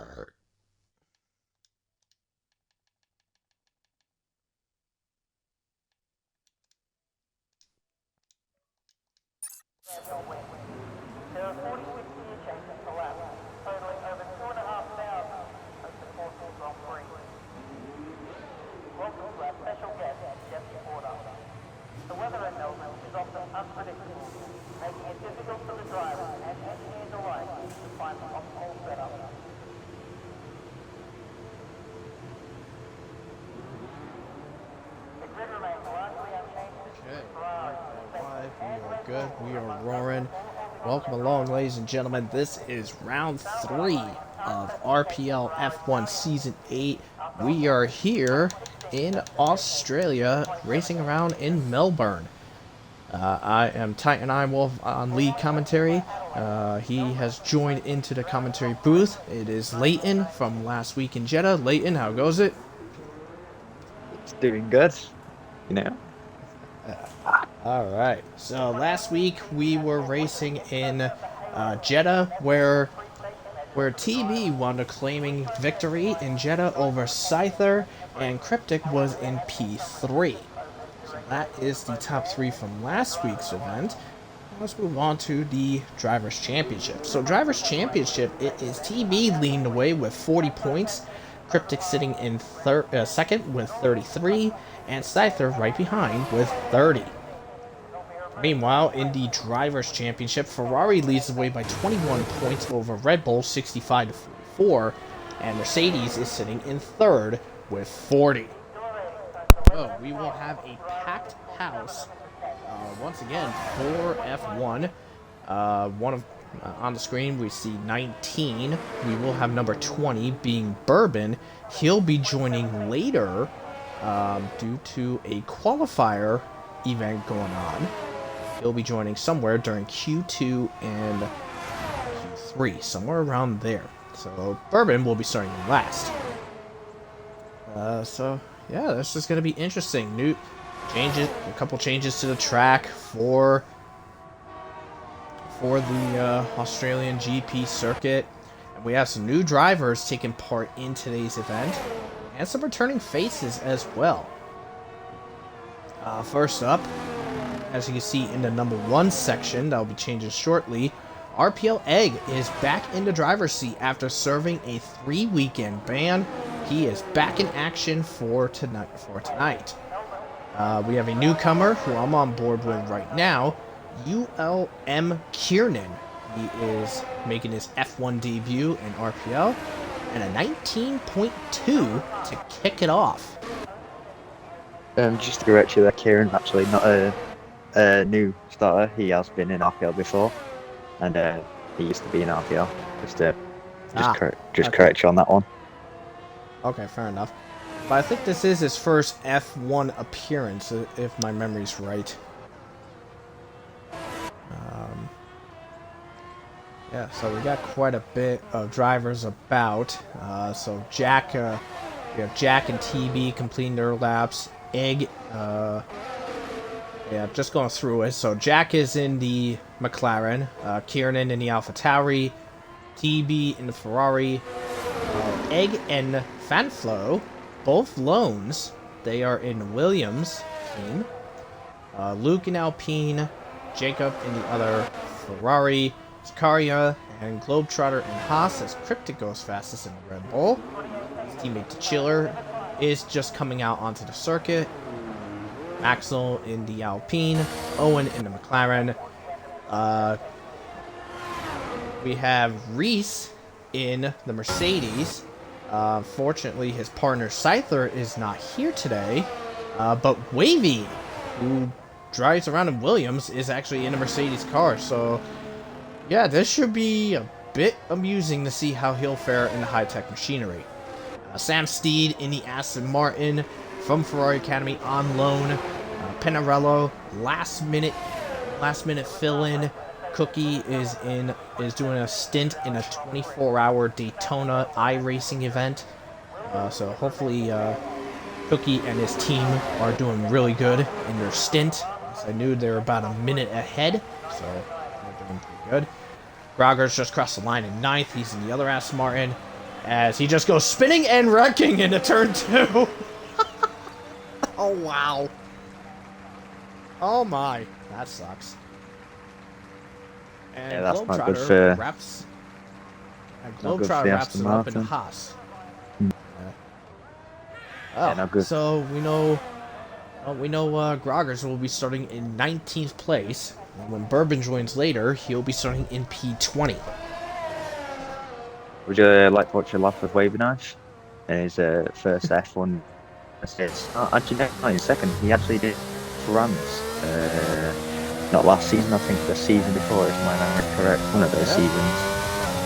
start. There are 46 gear changes per lap, totaling over 2,500 over the course of the Grand Prix. Welcome to our special guest, Jesse Porter. The weather in Melbourne is often unpredictable, making it difficult for the drivers and engineers alike to find the optimal setup. The grid remains largely unchanged. Okay, live. We are good. We are roaring. Welcome along, ladies and gentlemen. This is round 3 of RPL F1 Season 8. We are here in Australia, racing around in Melbourne. I am Titan Ironwolf on lead commentary. He has joined into the commentary booth. It is Layton from last week in Jeddah. Layton, how goes it? It's doing good, you know. Alright, so last week we were racing in Jeddah, where TB wound up claiming victory in Jeddah over Scyther, and Cryptic was in P3. So that is the top 3 from last week's event. Let's move on to the Drivers' Championship. So Drivers' Championship, it is TB leading the way with 40 points, Cryptic sitting in second with 33, and Scyther right behind with 30. Meanwhile, in the Drivers' Championship, Ferrari leads the way by 21 points over Red Bull, 65 to 44, and Mercedes is sitting in third with 40. So we will have a packed house once again for F1. On the screen we see 19. We will have number 20 being Bourbon. He'll be joining later due to a qualifier event going on. He'll be joining somewhere during Q2 and Q3, somewhere around there. So Bourbon will be starting last. So yeah, this is going to be interesting. New changes, a couple changes to the track for the Australian GP circuit. And we have some new drivers taking part in today's event, and some returning faces as well. First up, as you can see in the number 1 section, that will be changing shortly, RPL Egg is back in the driver's seat after serving a 3-weekend ban. He is back in action for tonight. We have a newcomer who I'm on board with right now, ULM Kiernan. He is making his F1 debut in RPL, and a 19.2 to kick it off. Just to correct you there, Kieran, actually not a new starter. He has been in RPL before, and he used to be in RPL. Just correct you on that one. Okay, fair enough. But I think this is his first F1 appearance, if my memory's right. Yeah, so we got quite a bit of drivers about. So Jack, we have Jack and TB completing their laps. Egg, yeah, just going through it. So Jack is in the McLaren, Kiernan in the AlphaTauri, TB in the Ferrari, Egg and Fanflo, both loans. They are in Williams team. Luke in Alpine, Jacob in the other Ferrari, Zakaria and Globetrotter and Haas, as Cryptic goes fastest in the Red Bull. His teammate the Chiller is just coming out onto the circuit. Axel in the Alpine, Owen in the McLaren. We have Reese in the Mercedes. Fortunately, his partner Scyther is not here today, but Wavy, who drives around in Williams, is actually in a Mercedes car. So yeah, this should be a bit amusing to see how he'll fare in the high-tech machinery. Sam Steed in the Aston Martin from Ferrari Academy on loan. Pinarello last minute fill-in. Cookie is doing a stint in a 24-hour Daytona iRacing event. So hopefully Cookie and his team are doing really good in their stint. I knew they were about a minute ahead, so they're doing pretty good. Grogger's just crossed the line in 9th. He's in the other Aston Martin. as he just goes spinning and wrecking into turn 2. Oh, wow. Oh, my. That sucks. And Yeah, that's not good Globetrotter for- wraps... And not good for Globetrotter the wraps Aston it up in Martin. Haas. Hmm. Oh, Yeah, not good. so we know Groggers will be starting in 19th place. And when Bourbon joins later, he'll be starting in P20. Would you like to watch a lap of Wavy Knife? And his first F1 assists. Oh, actually, no, not in second. He actually did France. Not last season, I think the season before, if my memory correct. One of those Yeah. seasons.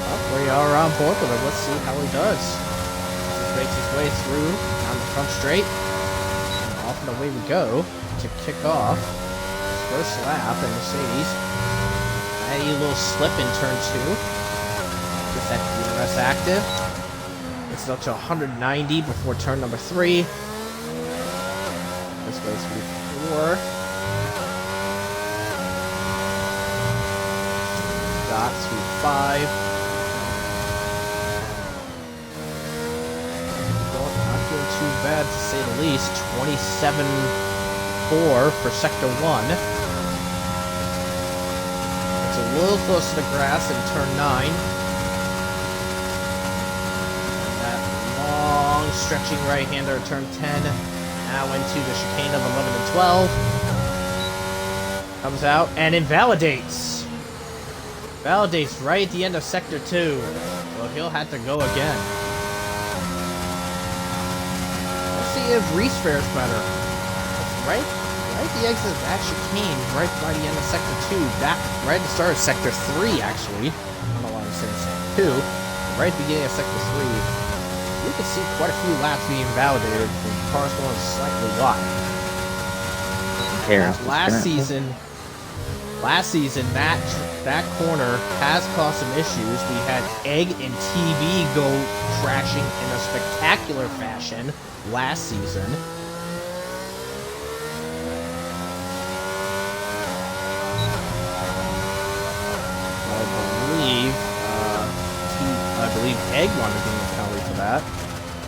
Well, we are on board with it. Let's see how he does. He makes his way through on the front straight. And off and away we go to kick off his first lap in Mercedes. And a little slip in turn 2. Gets that DRS active. Gets it up to 190 before turn number 3. This way through 4. Dot through 5. Not doing too bad to say the least. 27.4 for sector 1. It's a little close to the grass in turn 9. That long stretching right-hander at turn 10. Now into the chicane of 11 and 12. Comes out and invalidates. Validates right at the end of sector 2. So he'll have to go again. Let's see if Reese fares better. Right at the exit of that chicane, right by the end of sector 2. That right at the start of sector 3, actually. I don't know why I'm saying sector 2. But right at the beginning of sector 3, we can see quite a few laps being validated from cars going slightly wide. Last season, that corner has caused some issues. We had Egg and TV go crashing in a spectacular fashion last season. I believe Egg wanted to give a penalty for that.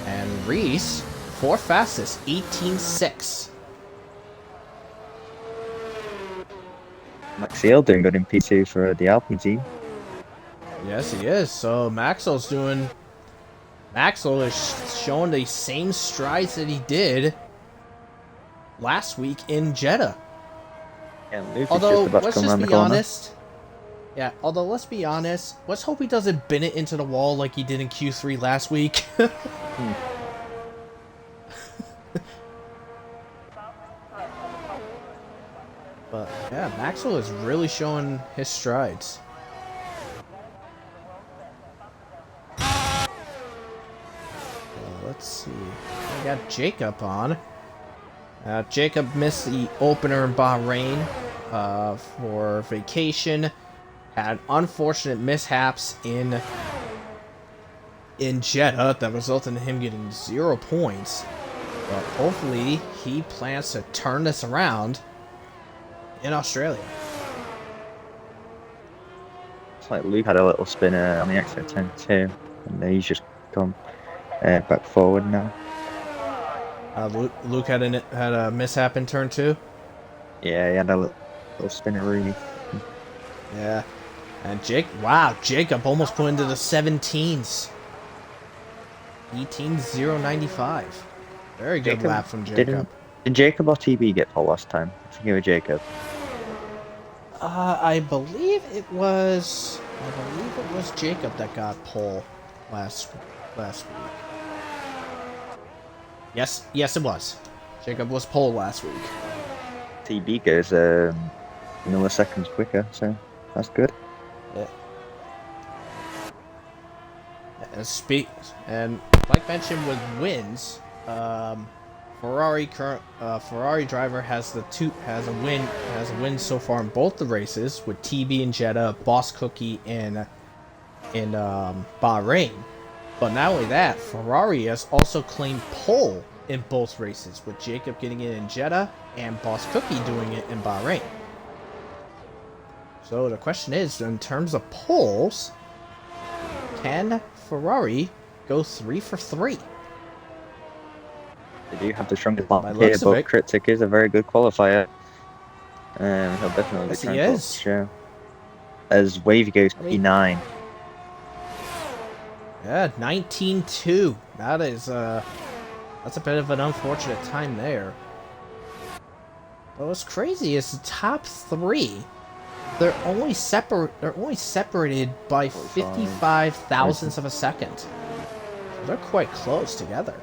And Reese, 4th fastest, 18.6. Maxiel doing good in P2 for the Alpine team. Yes, he is. So Maxwell is showing the same strides that he did last week in Jeddah. And Luke Although, is just about to let's come just around the be corner. honest. Yeah, although let's be honest. Let's hope he doesn't bin it into the wall like he did in Q3 last week. But yeah, Maxwell is really showing his strides. Let's see. We got Jacob on. Jacob missed the opener in Bahrain for vacation. Had unfortunate mishaps in Jeddah that resulted in him getting 0 points. But hopefully he plans to turn this around in Australia. It's like Luke had a little spinner on the exit 10 too, and he's just come back forward now. Luke had a mishap in turn 2. Yeah, he had a little spinner really. Yeah. And Jacob almost put into the 17s. 18.095. Very good lap from Jacob. Did Jacob or TB get pole last time? I think it was Jacob. I believe it was Jacob that got pole last week. Yes, it was. Jacob was pole last week. TB goes milliseconds quicker, so that's good. Yeah. And like mentioned with wins, Ferrari driver has a win so far in both the races with TB in Jeddah, Boss Cookie in Bahrain. But not only that, Ferrari has also claimed pole in both races, with Jacob getting it in Jeddah and Boss Cookie doing it in Bahrain. So the question is, in terms of poles, can Ferrari go 3 for 3. They do have the strongest By line here, looks of but it. Cryptic is a very good qualifier. He'll definitely be Yes, he trying to is. show. As Wavy goes I mean- P9. Yeah, 19-2. That is, that's a bit of an unfortunate time there. But what's crazy is the top 3. They're only separated by 55 thousandths of a second. So they're quite close together.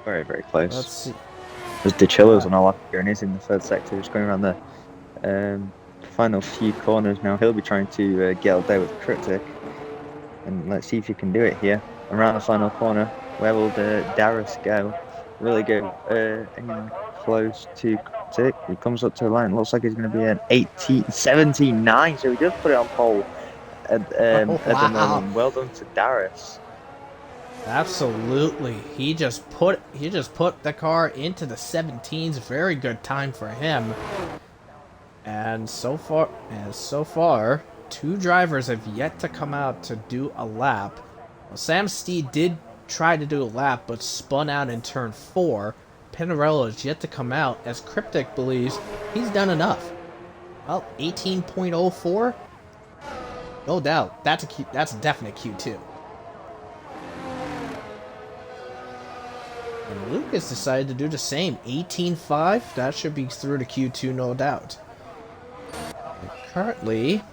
Very, very close. Let's see. There's DeCillo's on our lap here, and he's in the third sector, just going around the final few corners now. He'll be trying to get up there with Cryptic. And let's see if he can do it here. Around the final corner, where will the Darius go? Will he go anyone close to Cryptic? He comes up to the line. Looks like he's going to be an 79. So he does put it on pole at the moment. Well done to Darius. Absolutely. He just put the car into the 17s. Very good time for him. And so far, 2 drivers have yet to come out to do a lap. Well, Sam Steed did try to do a lap, but spun out in turn 4. Pinarello is yet to come out, as Cryptic believes he's done enough. Well, 18.04? No doubt. That's a definite Q2. And Luke has decided to do the same. 18.5? That should be through to Q2, no doubt. And currently,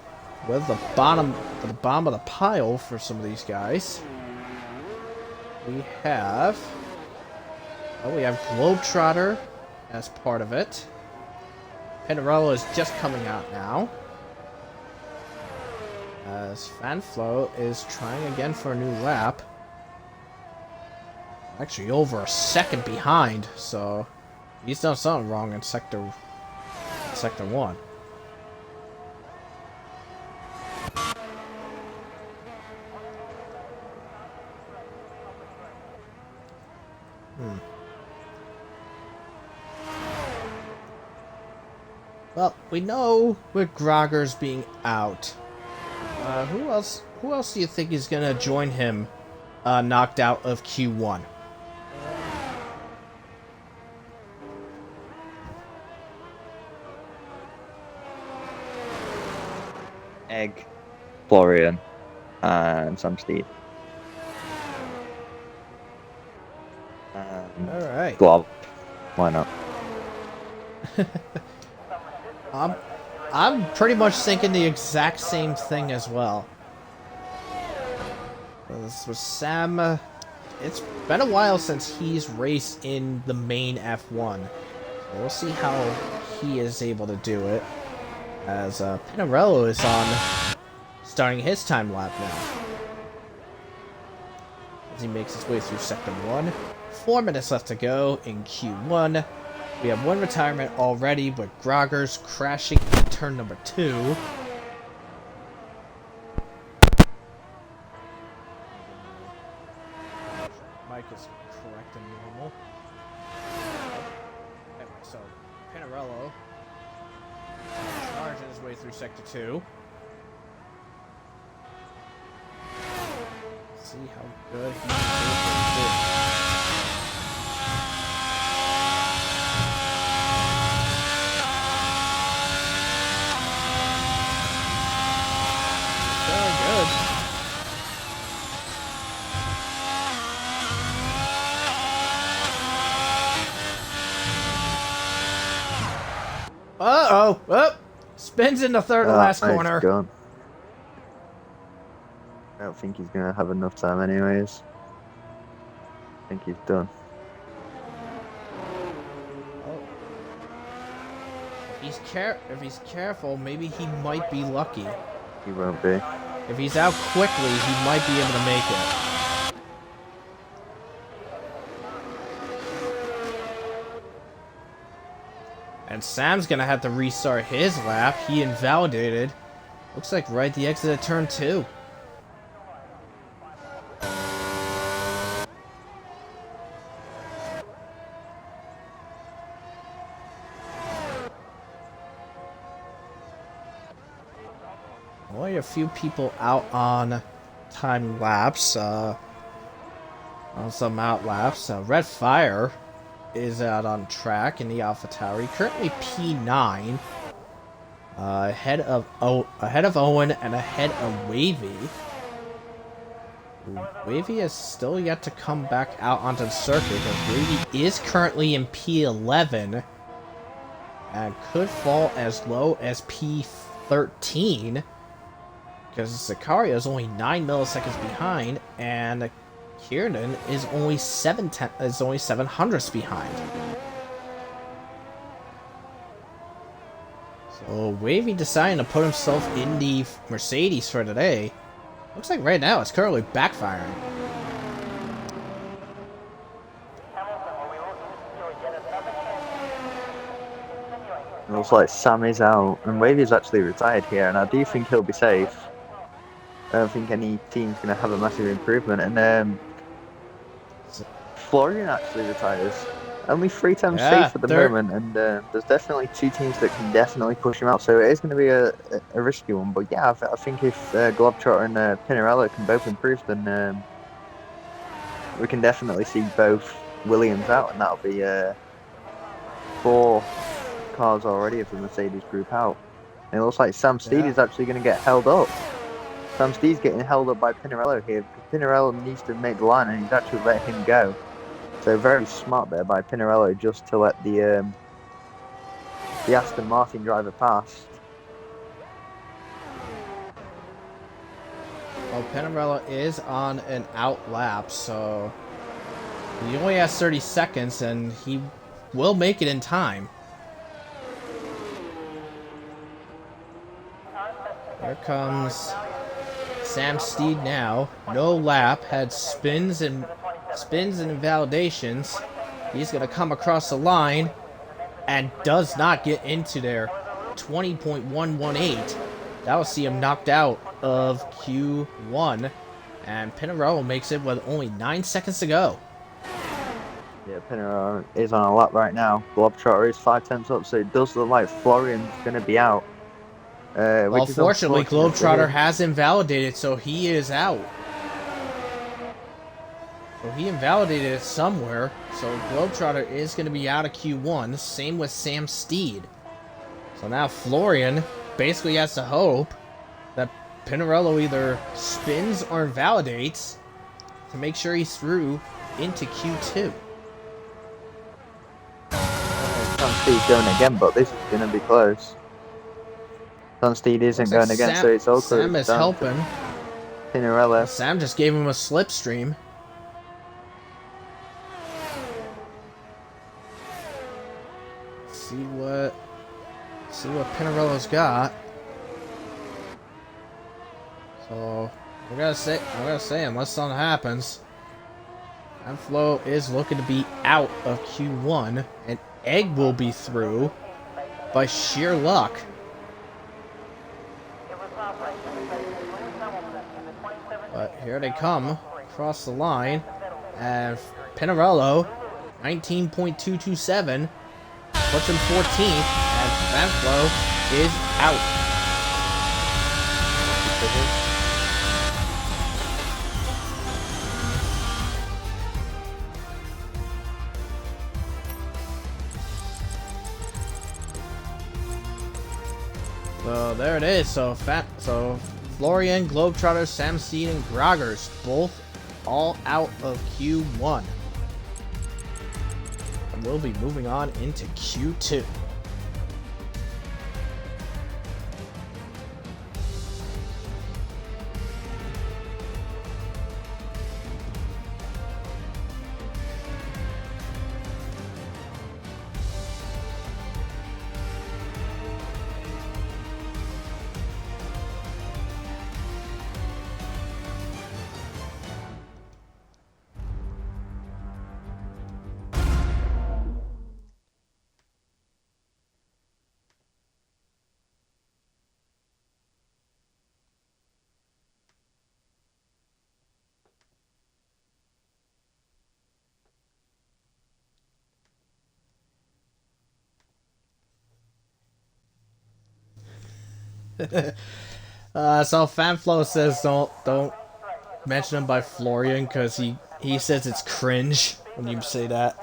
with the bottom of the pile for some of these guys, we have Globetrotter as part of it. Pinarello is just coming out now, as Fanflo is trying again for a new lap. Actually, over a second behind, so he's done something wrong in sector 1. Well, we know with Groggers being out. Who else do you think is gonna join him, knocked out of Q1? Egg, Florian, and Sam Steed. All right. Glob. Why not? I'm pretty much thinking the exact same thing as well. This was Sam. It's been a while since he's raced in the main F1. So we'll see how he is able to do it. As Pinarello is on starting his time lap now. As he makes his way through sector 1. 4 minutes left to go in Q1. We have 1 retirement already, with Groggers crashing in turn number 2. Mike is correct and normal. Anyway, so Pinarello charging his way through sector 2. Let's see how good he can do. Uh-oh! Oh! Spins in the third to last corner. Gone. I don't think he's going to have enough time anyways. I think he's done. Oh. If he's careful, maybe he might be lucky. He won't be. If he's out quickly, he might be able to make it. And Sam's gonna have to restart his lap. He invalidated. Looks like right at the exit of turn 2. only a few people out on time lapse. On some out laps. Red Fire is out on track in the AlphaTauri. Currently P9. Ahead of Owen and ahead of Wavy. Wavy is still yet to come back out onto the circuit because Wavy is currently in P11 and could fall as low as P13 because Sicario is only 9 milliseconds behind and Kiernan is only 7 hundredths behind. So Wavy deciding to put himself in the Mercedes for today. Looks like right now it's currently backfiring. It looks like Sam is out, and Wavy's actually retired here, and I do think he'll be safe. I don't think any team's going to have a massive improvement, and Florian actually retires. Only 3 times safe at the moment, and there's definitely 2 teams that can definitely push him out, so it is going to be a risky one. But yeah, I think if Globetrotter and Pinarello can both improve, then we can definitely see both Williams out, and that'll be 4 cars already of the Mercedes group out. And it looks like Sam Steed is actually going to get held up. Sam Steed's getting held up by Pinarello here, because Pinarello needs to make the line, and he's actually let him go. So very smart there by Pinarello just to let the Aston Martin driver pass. Well, Pinarello is on an out lap, so he only has 30 seconds, and he will make it in time. Here comes Sam Steed now. No lap, had spins and invalidations. He's going to come across the line and does not get into there. 20.118. That will see him knocked out of Q1. And Pinarello makes it with only 9 seconds to go. Yeah, Pinarello is on a lap right now. Globetrotter is 5 tenths up, so it does look like Florian's going to be out. Well, fortunately, Globetrotter has invalidated, so he is out. So he invalidated it somewhere, so Globetrotter is going to be out of Q1. Same with Sam Steed. So now Florian basically has to hope that Pinarello either spins or invalidates to make sure he's through into Q2. Sam Steed's going again, but this is going to be close. Sam Steed isn't going again, so it's all close. Sam is helping. Pinarello. Sam just gave him a slipstream. See what Pinarello's got. So I'm gonna say unless something happens, Flo is looking to be out of Q1, and Egg will be through by sheer luck. But here they come across the line, and Pinarello, 19.227, puts him 14th, and Fanflo is out. So there it is. So Florian, Globetrotter, Sam Steed, and Groggers both all out of Q1. And we'll be moving on into Q2. So Fanflow says don't mention him by Florian because he says it's cringe when you say that.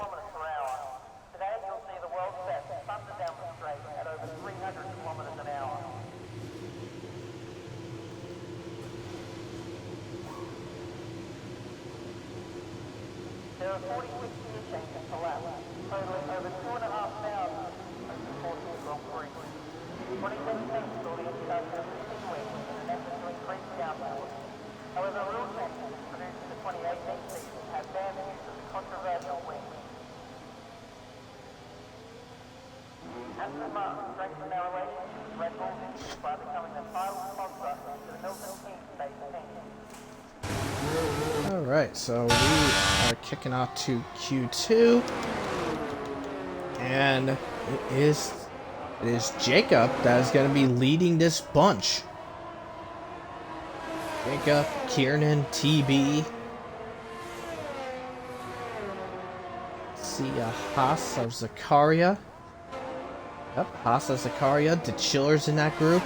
Today you'll see the world's best thunder down the straight at over 300 kilometers an hour. There are 46 gear changes per lap, totaling over 2,500 over the course of the Grand Prix. 2017 saw the introduction of the stick wing in an effort to increase downforce. However, rule changes introduced in the 2018 season have banned the use of the controversial wing. Aston Martin strengthened their relationship with Red Bull by becoming the title sponsor to the Milton Keynes-based team. Alright, so we are kicking off to Q2. And it is Jacob that is going to be leading this bunch. Jacob, Kiernan, TB. See a Haas of Zakaria. Yep, Haas of Zakaria. The Chillers in that group.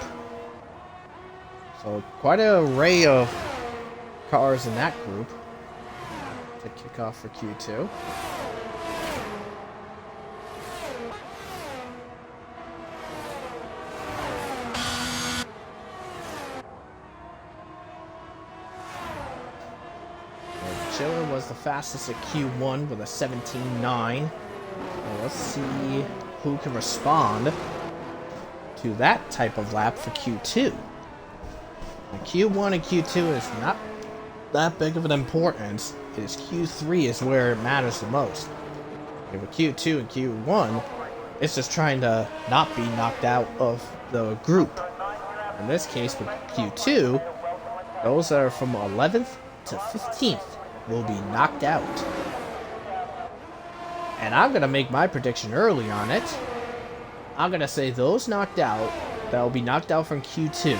So quite an array of cars in that group to kick off for Q2. Chiller was the fastest at Q1 with a 17.9. Well, let's see who can respond to that type of lap for Q2. Now, Q1 and Q2 is not that big of an importance. It is Q3 is where it matters the most. And with Q2 and Q1, it's just trying to not be knocked out of the group. In this case, with Q2, those that are from 11th to 15th will be knocked out. And I'm going to make my prediction early on it. I'm going to say those knocked out, that will be knocked out from Q2,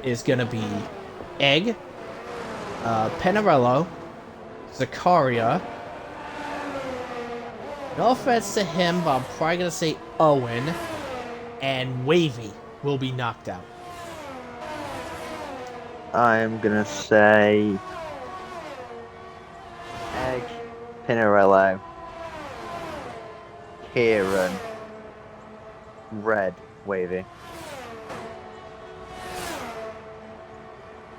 is going to be Egg, Penarello, Zakaria. No offense to him, but I'm probably going to say Owen, and Wavy will be knocked out. I'm gonna say Egg, Pinarello, Kieran, Red, Wavy. I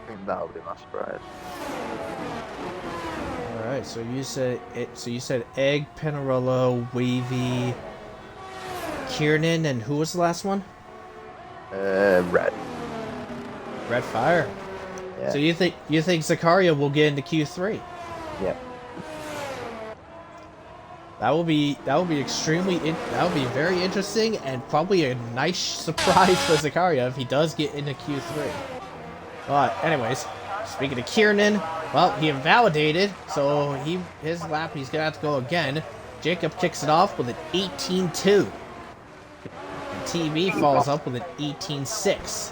think that'll be my surprise. All right, so you said Egg, Penarello, Wavy, Kiernan, and who was the last one? Red. Red Fire. Yeah. So you think Zakaria will get into Q3? Yep. That will be extremely that will be very interesting and probably a nice surprise for Zakaria if he does get into Q3. But anyways, speaking of Kiernan, well, he invalidated, so his lap he's gonna have to go again. Jacob kicks it off with an 18.2. And TV follows up with an 18.6.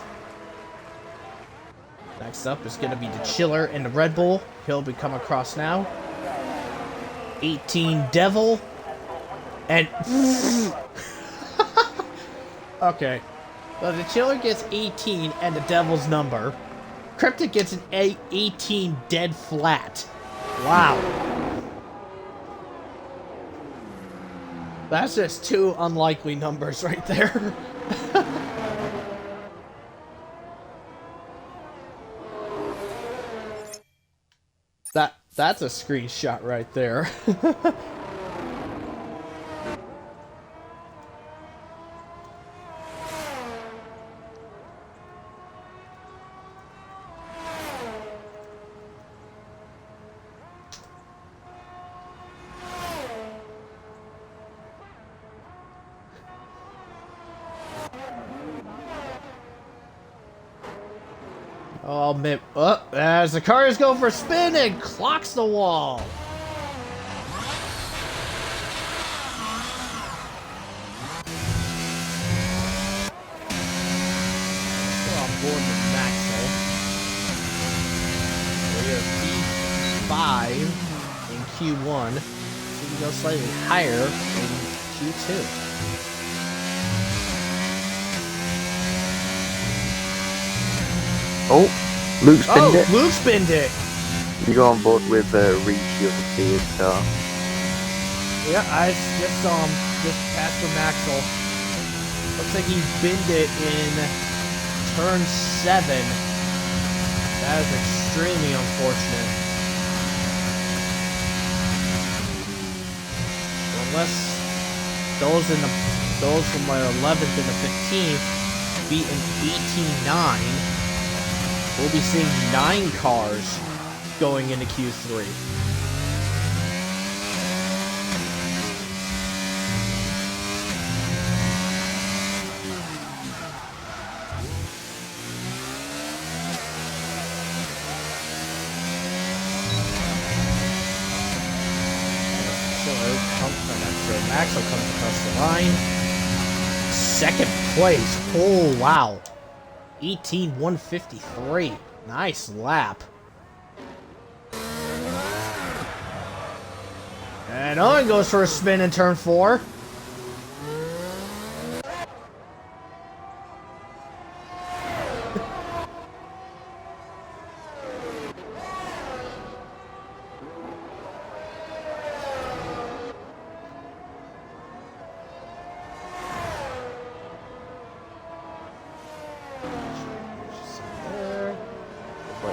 Next up is going to be the Chiller and the Red Bull. He'll be coming across now. 18 Devil. And... okay. Well, the Chiller gets 18 and the Devil's number. Cryptic gets an 18 dead flat. Wow. That's just two unlikely numbers right there. That's a screenshot right there. Oh, man. As the car is going for a spin and clocks the wall. Still on board with Maxwell. We are P5 in Q1. We can go slightly higher in Q2. Oh, Luke spinned it. Luke spinned it. You go on board with Reese, you'll see his car. Yeah, I just saw him just pass from Maxwell. Looks like he binned it in turn 7. That is extremely unfortunate. Unless those from my 11th and the 15th beat an 18-9, we'll be seeing 9 cars going into Q3. Maxwell comes across the line. Second place. Oh, wow. 18,153. Nice lap. And Owen goes for a spin in turn 4.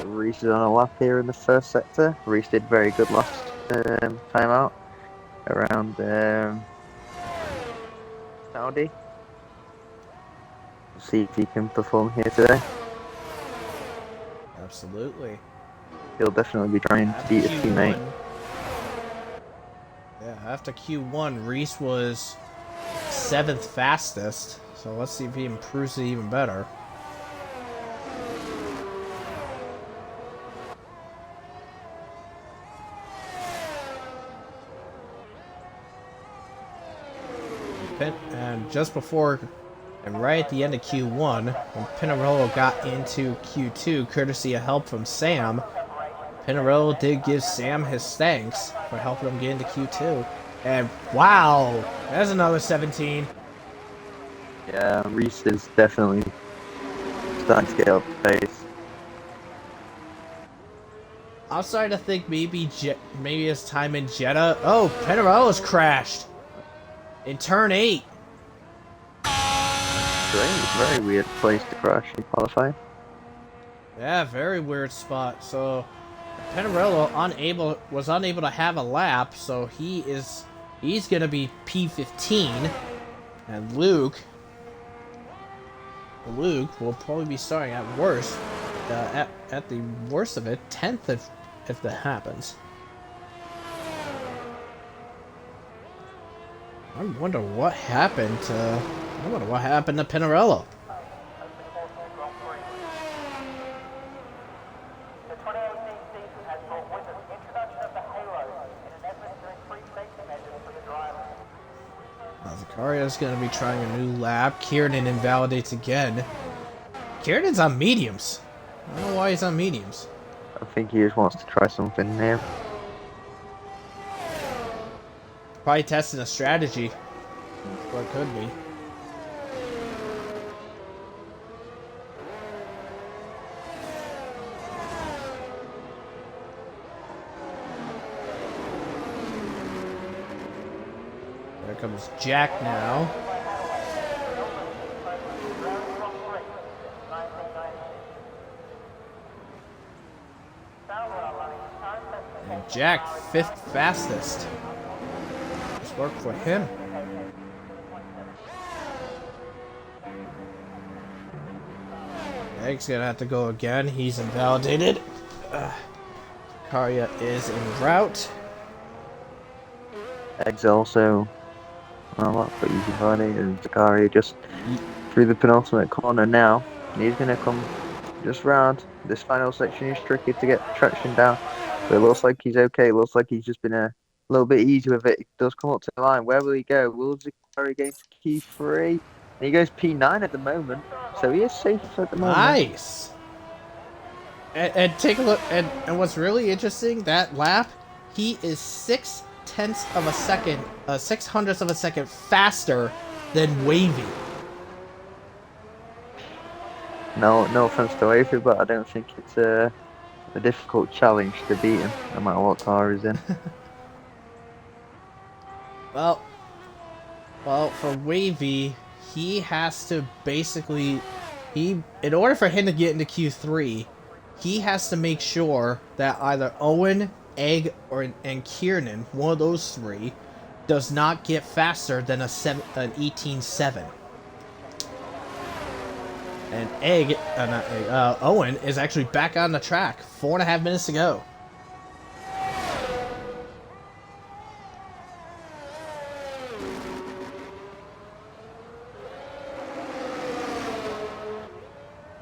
Reese is on a lap here in the first sector. Reese did very good last time out around Saudi. We'll see if he can perform here today. Absolutely. He'll definitely be trying to beat his teammate. Yeah, after Q1, Reese was 7th fastest. So let's see if he improves it even better. And just before and right at the end of Q1, when Pinarello got into Q2, courtesy of help from Sam, Pinarello did give Sam his thanks for helping him get into Q2. And wow, there's another 17. Yeah, Reese is definitely starting to get up pace. I'm starting to think maybe his time in Jeddah. Oh, Pinarello's crashed in turn 8. Strange, very weird place to crash in qualifying. Yeah, very weird spot. So Pinarello was unable to have a lap, so he's gonna be P15, and Luke will probably be starting at worst, at the worst of it, 10th if that happens. I wonder what happened to Pinarello. The 2018 season has brought with it the introduction of the halo in an effort to increase safety measures for the drivers. Zacharia's going to be trying a new lap. Kieran invalidates again. Kieran's on mediums. I don't know why he's on mediums. I think he just wants to try something new. Probably testing a strategy. That's what it could be. There comes Jack now. And Jack, 5th fastest. Nice work for him. Egg's gonna have to go again. He's invalidated. Zakaria is en route. Egg's also well, but he's invalidated, and Zakaria just through the penultimate corner now. He's gonna come just round. This final section is tricky to get traction down, but it looks like he's okay. It looks like he's just been a little bit easy with it. He does come up to the line. Where will he go? Will Zakaria go to Q3? And he goes P9 at the moment, so he is safe at the moment. Nice. And take a look. And what's really interesting, that lap, he is 0.6 of a second, 0.06 of a second faster than Wavy. no offense to Avery, but I don't think it's a difficult challenge to beat him, no matter what car he's in. Well, for Wavy, he has to basically, in order for him to get into Q3, he has to make sure that either Owen, Egg, and Kiernan, one of those three, does not get faster than an 18.7. And Owen is actually back on the track. 4.5 minutes to go.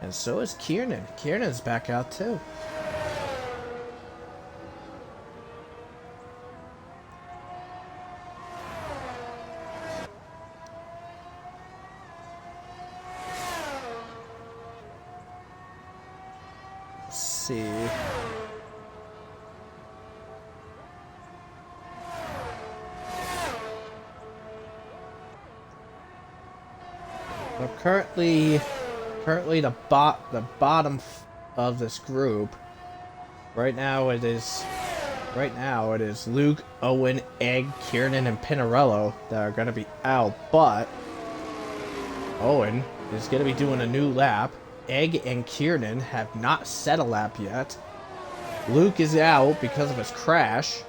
And so is Kiernan. Kiernan's back out too. Let's see. Well, currently the bottom of this group. Right now it is Luke, Owen, Egg, Kiernan, and Pinarello that are going to be out, but Owen is going to be doing a new lap. Egg and Kiernan have not set a lap yet. Luke is out because of his crash.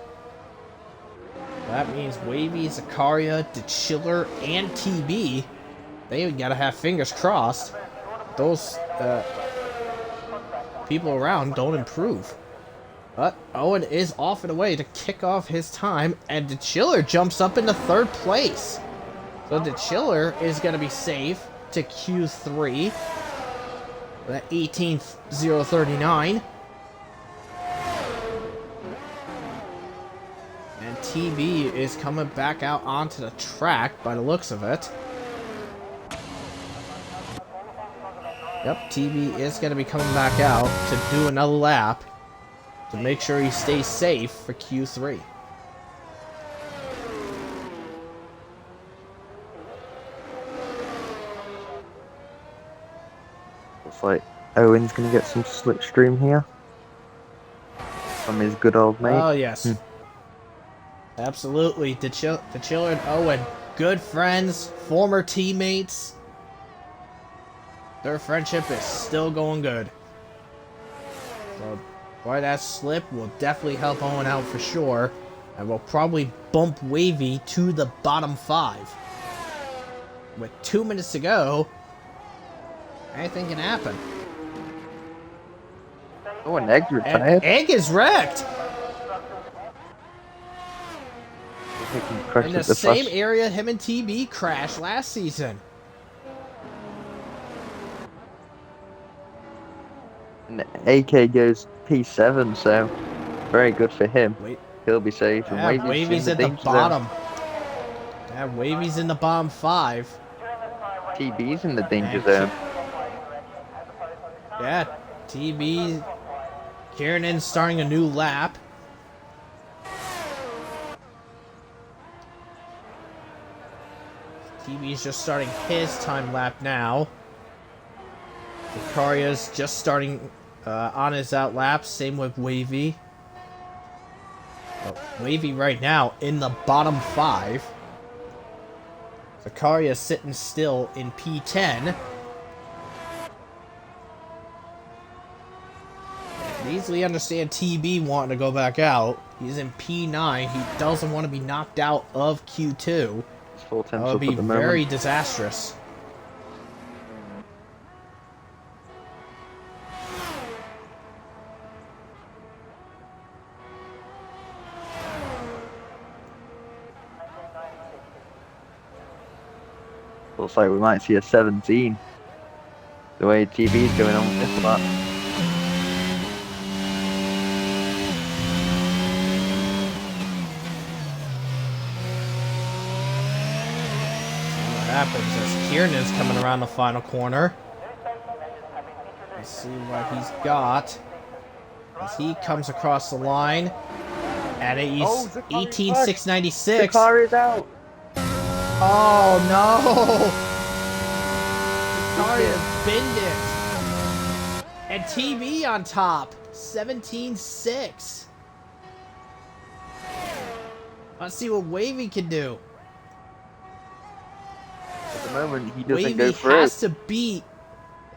That means Wavy, Zakaria, DeChiller, and TB, they gotta have fingers crossed those people around don't improve. But Owen is off and away to kick off his time, and DeChiller jumps up into 3rd place. So DeChiller is going to be safe to Q3. That 18.039. And TB is coming back out onto the track by the looks of it. Yep, TB is going to be coming back out to do another lap to make sure he stays safe for Q3. Looks like Owen's going to get some slipstream here from his good old mate. Oh, yes. Absolutely. DeChiller and Owen, good friends, former teammates. Their friendship is still going good. So, boy, that slip will definitely help Owen out for sure. And will probably bump Wavy to the bottom 5. With 2 minutes to go, anything can happen. Oh, and Egg's retired. Egg is wrecked! In the same area him and TB crashed last season. And AK goes P7, so very good for him. He'll be safe. Yeah, And Wavy's at the bottom. Yeah, Wavy's in the bottom 5. TB's in the danger zone. Yeah, TB. Kiernan starting a new lap. TB's just starting his time lap now. Vicaria's just starting on his out lap. Same with Wavy. Wavy right now in the bottom 5. Zakaria sitting still in P10. I can easily understand TB wanting to go back out. He's in P9. He doesn't want to be knocked out of Q2. That would be very disastrous. Looks like we might see a 17. The way TV's going on with this lap. What happens as Kiernan's coming around the final corner. Let's see what he's got. As he comes across the line at 18.696. Zakaria's out. Oh no! Zakaria's binned it. And TB on top, 17-6. Let's see what Wavy can do. At the moment, he doesn't Wavy go through. has to beat.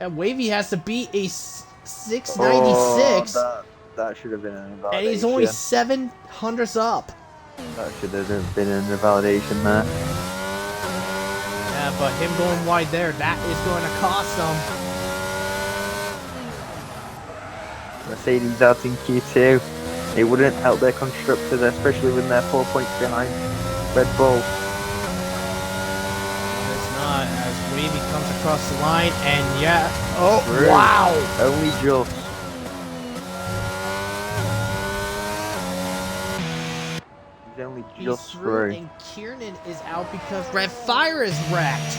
Wavy has to beat a 696, Oh, that should have been an invalidation. and he's only 700s up. That should have been an invalidation there. Yeah, but him going wide there, that is going to cost him. Mercedes out in Q2. It wouldn't help their constructors, especially when they're 4 points behind Red Bull. It's not, as Wavy comes across the line, and yeah. Oh, Through. wow. Only just. He's only just through. And Kiernan is out because Red Fire is wrecked.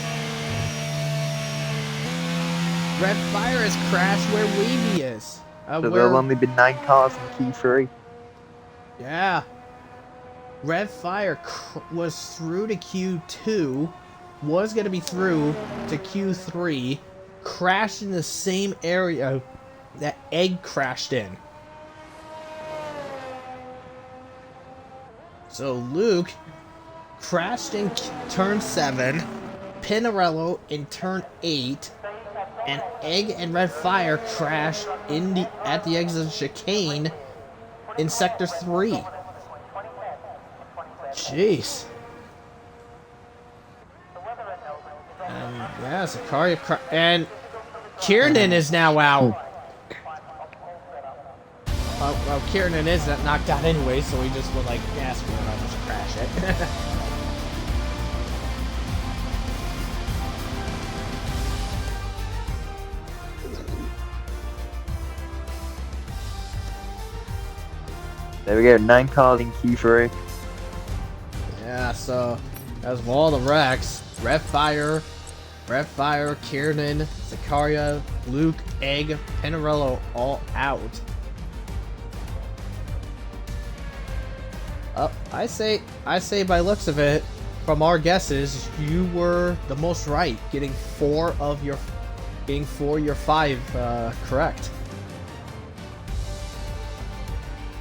Red Fire has crashed where Wavy is. So there'll only be 9 cars in Q3. Yeah. Red Fire was through to Q2, was going to be through to Q3, crashed in the same area that Egg crashed in. So Luke crashed in turn 7, Pinarello in turn 8, and Egg and Red Fire crashed at the exit of chicane in sector 3. Jeez. Yeah, Zakaria and Kiernan is now out. Well, Kiernan is knocked out anyway, so we just were like, yeah, screw it, I'll just crash it. There we go, 9 cars in Q3. Yeah, so as with all the wrecks, Red Fire, Kiernan, Zakaria, Luke, Egg, Pinarello all out. I say by looks of it, from our guesses, you were the most right, getting 4 of your 5 correct.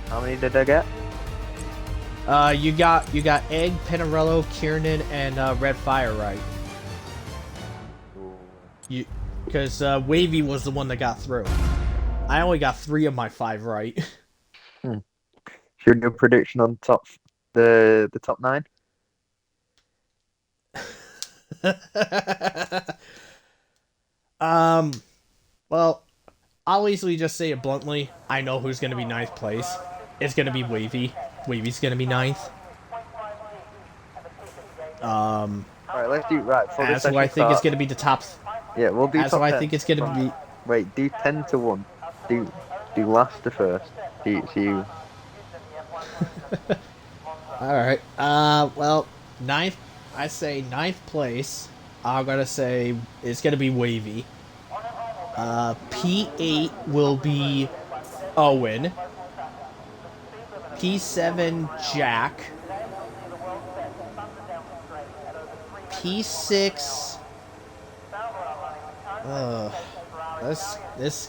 How many did I get? You got Egg, Pinarello, Kiernan, and Red Fire right. Because Wavy was the one that got through. I only got 3 of my 5 right. Should we do a prediction on the top 9? Well, I'll easily just say it bluntly. I know who's gonna be 9th place. It's gonna be Wavy. Wavy's gonna be 9th. Alright, let's do That's who I think is gonna be the top. Yeah, we'll do That's top who I 10. think it's gonna be. Wait, do 10 to 1. Do last to first. You. Alright. Well, 9th. I say 9th place. I'm gonna say it's gonna be Wavy. P8 will be Owen. P7 Jack. P6. This is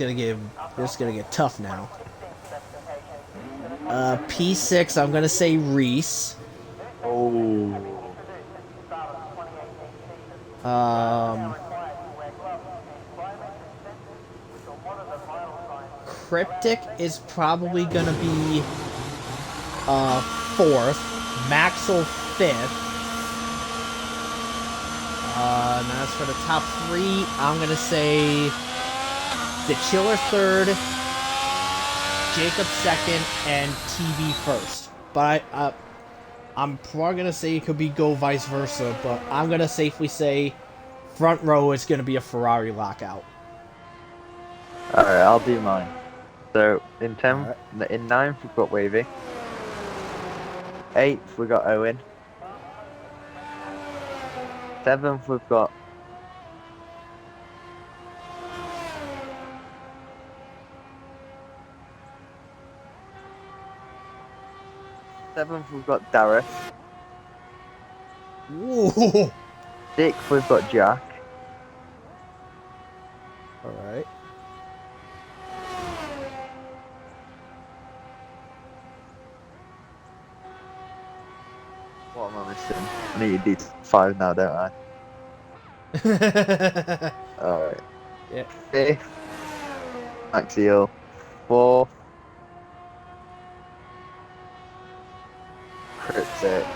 gonna get tough now. P6. I'm gonna say Reese. Cryptic is probably gonna be 4th. Maxwell 5th. And as for the top 3, I'm gonna say the Chiller 3rd, Jacob 2nd, and TV 1st. But I'm probably gonna say it could go vice versa, but I'm gonna safely say front row is gonna be a Ferrari lockout. Alright, I'll do mine. So in 10th, right. in 9th we've got Wavy. 8th we got Owen. 7th we've got Dareth. Ooh. 6th we've got Jack. Alright. need to do 5 now, don't I? Alright. Yeah. 5th, Maxiel. 4th, Cryptic.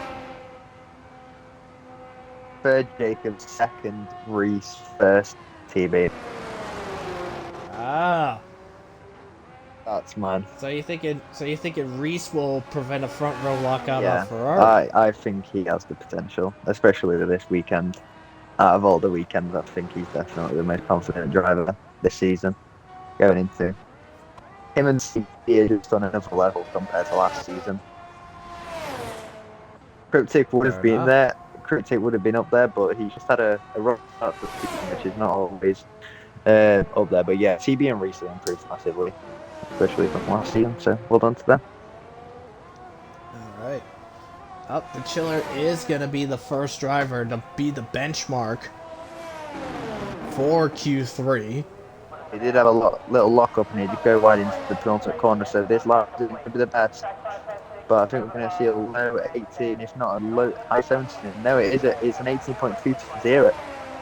3rd, Jacob. 2nd, Reese. 1st, TB. Ah. That's mine. So you thinking Reese will prevent a front row lockout Yeah, on Ferrari? I think he has the potential, especially with this weekend. Out of all the weekends, I think he's definitely the most confident driver this season going into. Him and CB are just on another level compared to last season. Cryptic would have Fair been enough. there. Cryptic would have been up there, but he just had a rough start to the season, which is not always up there. But yeah, TB and Reese have improved massively, especially from last season. So well done to them. All right. Up, the Chiller is gonna be the first driver to be the benchmark for Q3. He did have a little lock up and he did go wide into the penultimate corner, so this lap is going to be the best. But I think we're going to see a low 18, if not a low high 17. No, it's an 18.220.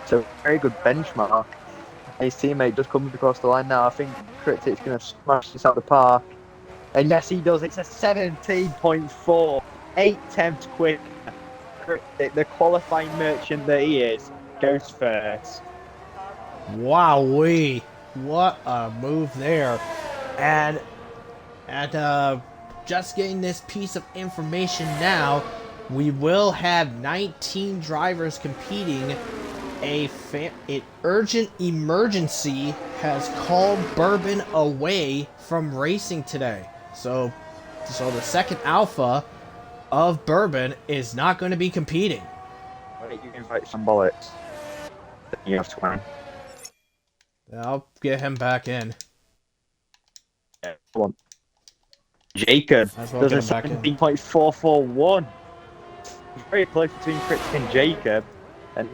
So very good benchmark. His teammate just comes across the line now. I think Cryptic's going to smash this out of the park. And yes, he does. It's a 17.4, 8/10 quick. Cryptic, the qualifying merchant that he is, goes first. Wowee! What a move there. And just getting this piece of information now, we will have 19 drivers competing. An urgent emergency has called Bourbon away from racing today. So the second alpha of Bourbon is not going to be competing. Why don't you invite some bullets? You have to win. I'll get him back in. Yeah, come on. Jacob Might as well does get a him back in. 17.441. It's very close between Cryptic and Jacob. And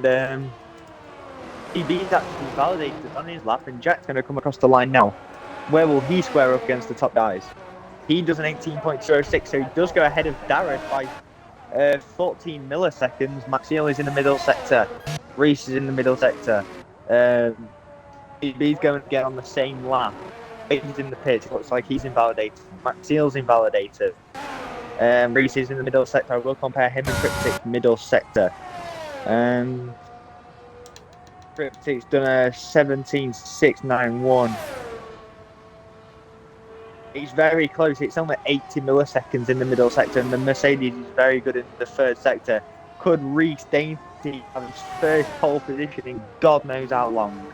TB's actually validated on his lap, and Jack's going to come across the line now. Where will he square up against the top guys? He does an 18.06, so he does go ahead of Dareth by 14 milliseconds. Maxiel is in the middle sector. Reese is in the middle sector. TB's going to get on the same lap. He's in the pit. It looks like he's invalidated. Maxiel's invalidated. Reese is in the middle sector. I will compare him and Cryptic middle sector. Cryptic's done a 17.691. He's very close. It's only 80 milliseconds in the middle sector, and the Mercedes is very good in the third sector. Could Reese Dainty have his first pole position in God knows how long?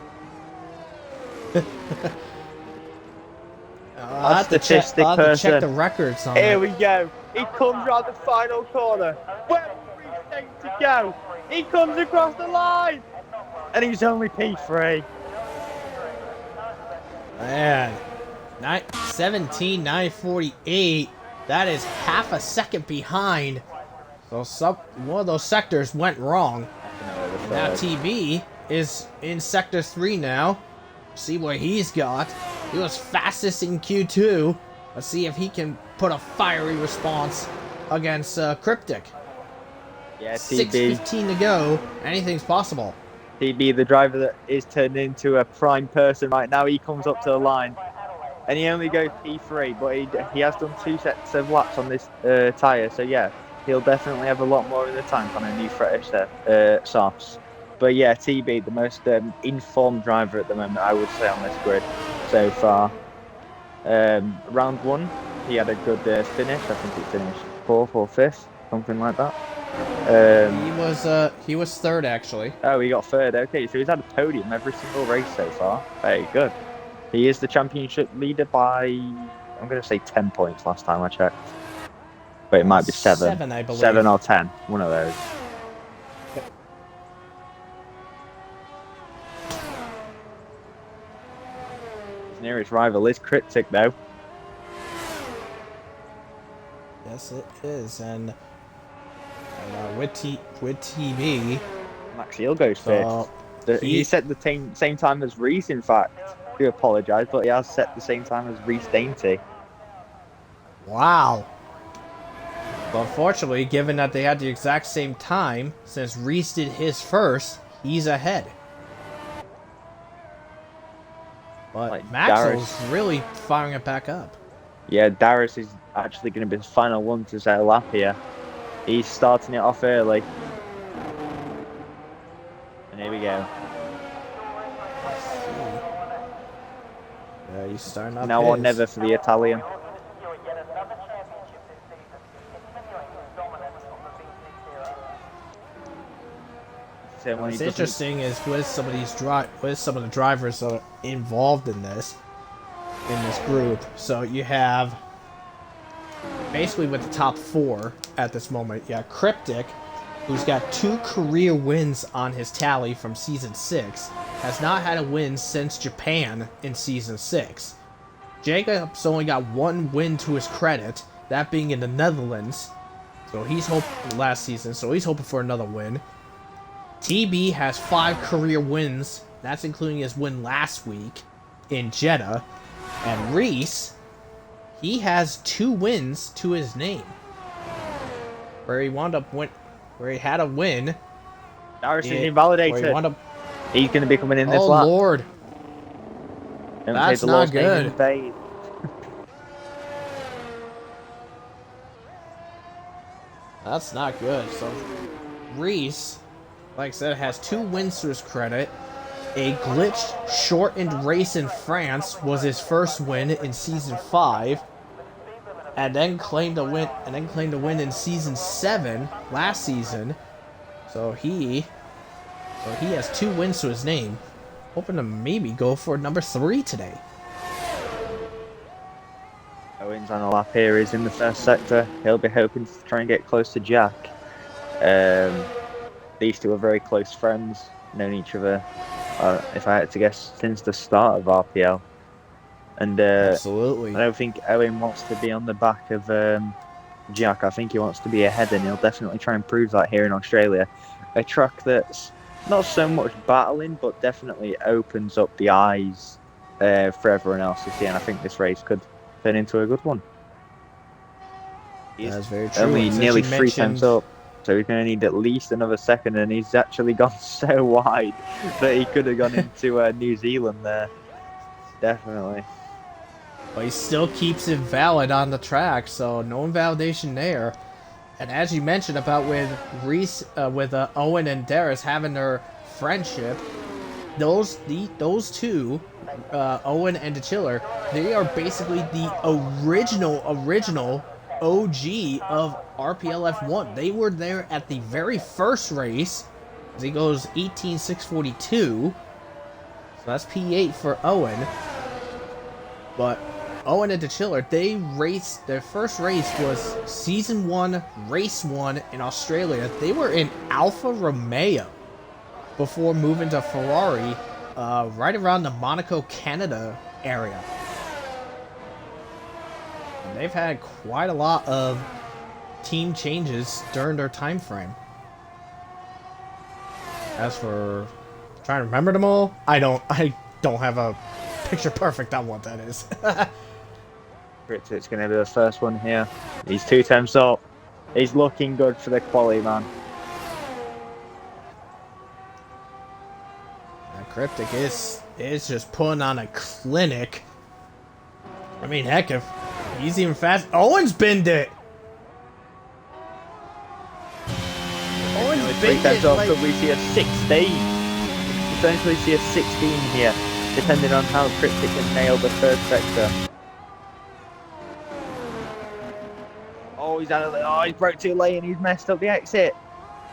I'll have to check the records on Here it. we go. He comes round the final corner. Where will Reese Dainty go? He comes across the line, and he's only P3. Man, 17.948. That is half a second behind. So one of those sectors went wrong. Now TB is in sector 3 now. See what he's got. He was fastest in Q2. Let's see if he can put a fiery response against Cryptic. Yeah, TB. 6:15 to go. Anything's possible. TB, the driver that is turned into a prime person right now, he comes up to the line. And he only goes P3, but he has done 2 sets of laps on this tyre. So yeah, he'll definitely have a lot more in the tank on a new fresh softs. But yeah, TB, the most informed driver at the moment, I would say, on this grid so far. Round 1, he had a good finish. I think he finished 4th or 5th, something like that. He was 3rd actually. Oh, he got 3rd. Okay, so he's had a podium every single race so far. Very good. He is the championship leader by, I'm going to say 10 points last time I checked. But it might be 7. 7, I believe. 7 or 10, one of those. His nearest rival is Cryptic, though. Yes, it is, and with TB, Maxiel goes 5th. He set the same time as Reese, in fact. I do apologise, but he has set the same time as Reese Dainty. Wow. But unfortunately, given that they had the exact same time, since Reese did his first, he's ahead. But Like Maxwell's Darius. really firing it back up. Yeah, Darius is actually going to be the final one to set a lap here. He's starting it off early. And here we go. Yeah, he's starting up Now his. or never for the Italian. So when What's he doesn't- interesting is with some of the drivers that are involved in this group. So you have basically with the top 4 at this moment. You have Cryptic, who's got 2 career wins on his tally from season 6, has not had a win since Japan in season 6. Jacob's only got 1 win to his credit, that being in the Netherlands. So he's hoping last season, so he's hoping for another win. TB has 5 career wins, that's including his win last week in Jeddah. And Reese, he has 2 wins to his name, where he had a win. Darius is invalidated. He's going to be coming in this lap. Oh Lord, Don't that's say the not Lord's name good. in vain. That's not good. So Reese, like I said, has 2 wins to his credit. A glitched shortened race in France was his first win in season 5, and then claimed a win in season 7 last season. So he has 2 wins to his name. Hoping to maybe go for number 3 today. Owens on a lap here is in the first sector. He'll be hoping to try and get close to Jack. These two are very close friends, known each other, if I had to guess, since the start of RPL. And Absolutely. I don't think Owen wants to be on the back of Jack. I think he wants to be ahead, and he'll definitely try and prove that here in Australia. A track that's not so much battling, but definitely opens up the eyes for everyone else to see. And I think this race could turn into a good one. He's That's very true. only Since nearly you 3 mentioned- times up, so he's going to need at least another second, and he's actually gone so wide that he could have gone into New Zealand there. Definitely. But he still keeps it valid on the track, so no invalidation there. And as you mentioned about with Reese, with Owen and Darius having their friendship, those two, Owen and the Chiller, they are basically the original OG of RPL F1. They were there at the very first race. As he goes 18.642. So that's P8 for Owen. But Owen and the Chiller, their first race was Season 1, Race 1 in Australia. They were in Alfa Romeo before moving to Ferrari right around the Monaco, Canada area. And they've had quite a lot of team changes during their time frame. As for trying to remember them all, I don't have a picture perfect on what that is. It's going to be the first one here. He's 2 times up. He's looking good for the quali, man. Cryptic is just putting on a clinic. I mean, heck, if he's even fast. Owen's binned it. Owen's 3 binned times it. up, Like, could we see a 16? Potentially see a 16 here, depending on how Cryptic can nail the third sector. Oh, he broke too late and he's messed up the exit.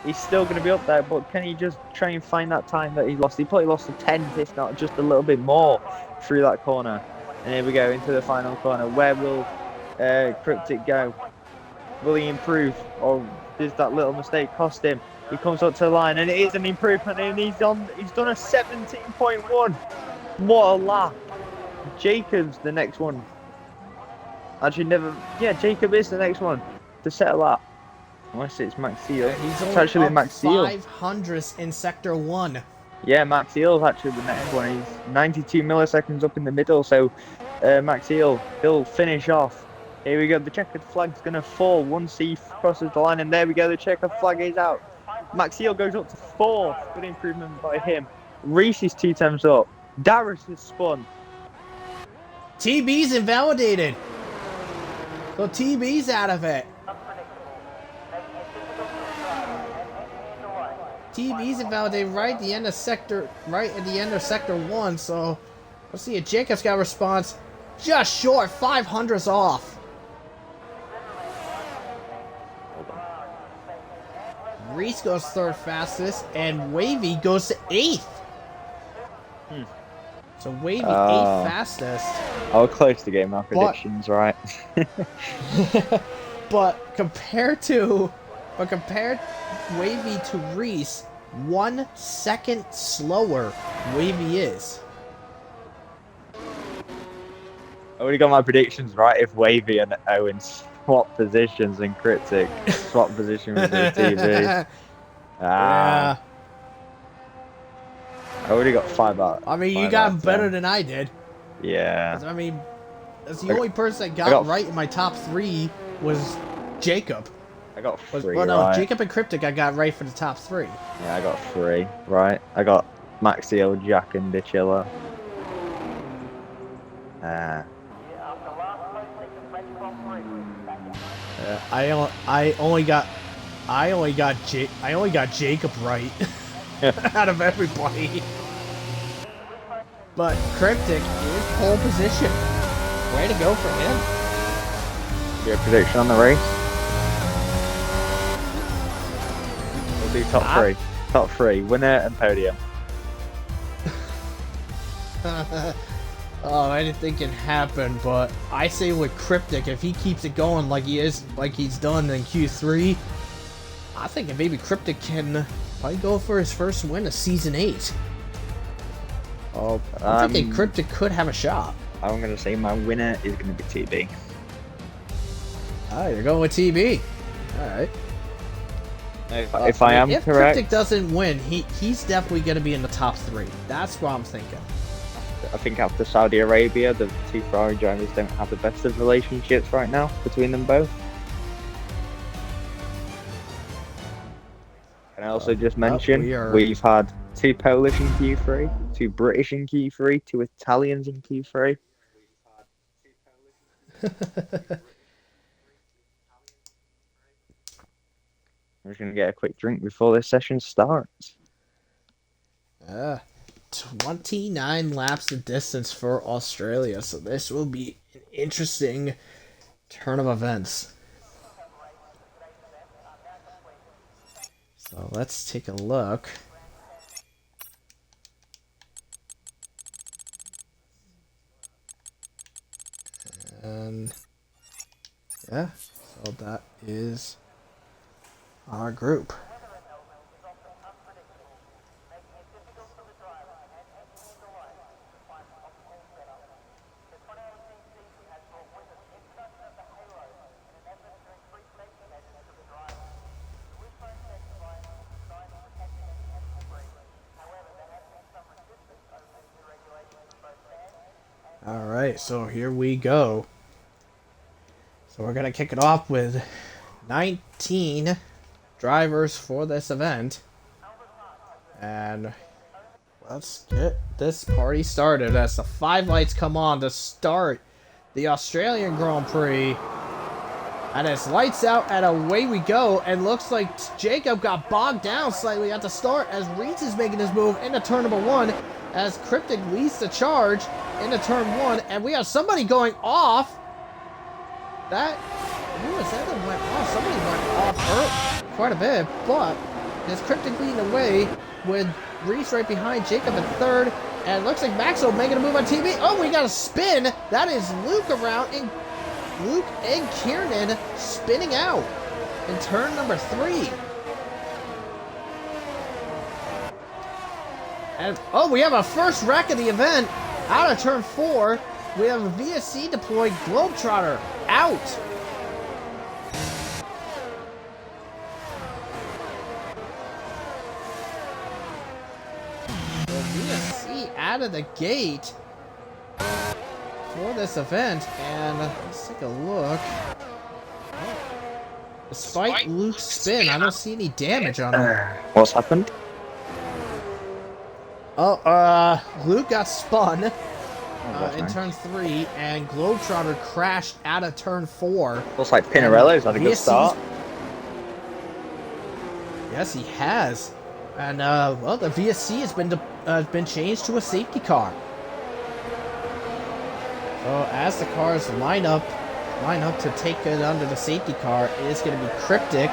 He's still going to be up there, but can he just try and find that time that he lost? He probably lost a 10th, if not just a little bit more, through that corner. And here we go into the final corner. Where will Cryptic go? Will he improve, or does that little mistake cost him? He comes up to the line, and it is an improvement, and he's done a 17.1. What a lap! Jacob's the next one. Actually, Jacob is the next one to set a lap. Unless it's Max Seal. he's It's only actually up Max Seal. 500s in Sector 1. Yeah, Max Seal's actually the next one. He's 92 milliseconds up in the middle, so Max Seal, he'll finish off Here we go. The checkered flag's going to fall once he crosses the line. And there we go. The checkered flag is out. Maxiel goes up to 4th. Good improvement by him. Reese is 2 times up. Darius has spun. TB's invalidated. So TB's out of it. TB's invalidated right at the end of sector 1. So let's see if Jacob's got a response. Just short. 500's off. Reese goes 3rd fastest, and Wavy goes to 8th. So Wavy 8th fastest. I was close to getting my predictions right. But compared Wavy to Reese, 1 second slower Wavy is. I would have got my predictions right if Wavy and Owen swap positions and Cryptic swap position with the TV. Yeah. I already got 5 out. I mean, you got better than I did. Yeah. I mean, that's the only person that got right in my top 3 was Jacob. I got 3 well, no, right. Jacob and Cryptic I got right for the top 3. Yeah, I got 3 right. I got Maxiel, Jack, and Dichilla. I only got Jacob right out of everybody. But Cryptic is pole position. Way to go for him. Your prediction on the race? We'll do top 3. Top 3. Winner and podium. Oh, I didn't think it'd happen, but I say with Cryptic, if he keeps it going like he's done in Q3, I think that maybe Cryptic can probably go for his first win of Season 8. Oh, I think Cryptic could have a shot. I'm going to say my winner is going to be TB. Ah, you're going with TB. Alright. If I am if correct... Cryptic doesn't win, he's definitely going to be in the top 3. That's what I'm thinking. I think after Saudi Arabia, the 2 Ferrari drivers don't have the best of relationships right now between them both. Can I also just mention, we've had 2 Polish in Q3, 2 British in Q3, 2 Italians in Q3. I'm just going to get a quick drink before this session starts. 29 laps of distance for Australia, so this will be an interesting turn of events. So let's take a look. And yeah, so that is our group. Alright, so here we go. So we're going to kick it off with 19 drivers for this event. And let's get this party started as the 5 lights come on to start the Australian Grand Prix. And it's lights out and away we go. And looks like Jacob got bogged down slightly at the start as Reese is making his move into turn number 1. As Cryptic leads the charge into turn 1. And we have somebody going off. Who was that that went off? Somebody went off quite a bit. But it's Cryptic leading away with Reese right behind Jacob in 3rd. And it looks like Maxwell making a move on TV. Oh, we got a spin. That is Luke around. And Luke and Kiernan spinning out in turn number 3. And oh, we have a first wreck of the event out of turn 4. We have a VSC deployed Globetrotter out. The VSC out of the gate. for this event, and let's take a look. Despite Luke's spin, I don't see any damage on him. What's happened? Oh, Luke got spun That's in nice. turn 3, and Globetrotter crashed out of turn 4. Looks like Pinarello's had a good VSC's start. Yes, he has. And, well, the VSC has been changed to a safety car. So, as the cars line up to take it under the safety car, it is going to be Cryptic,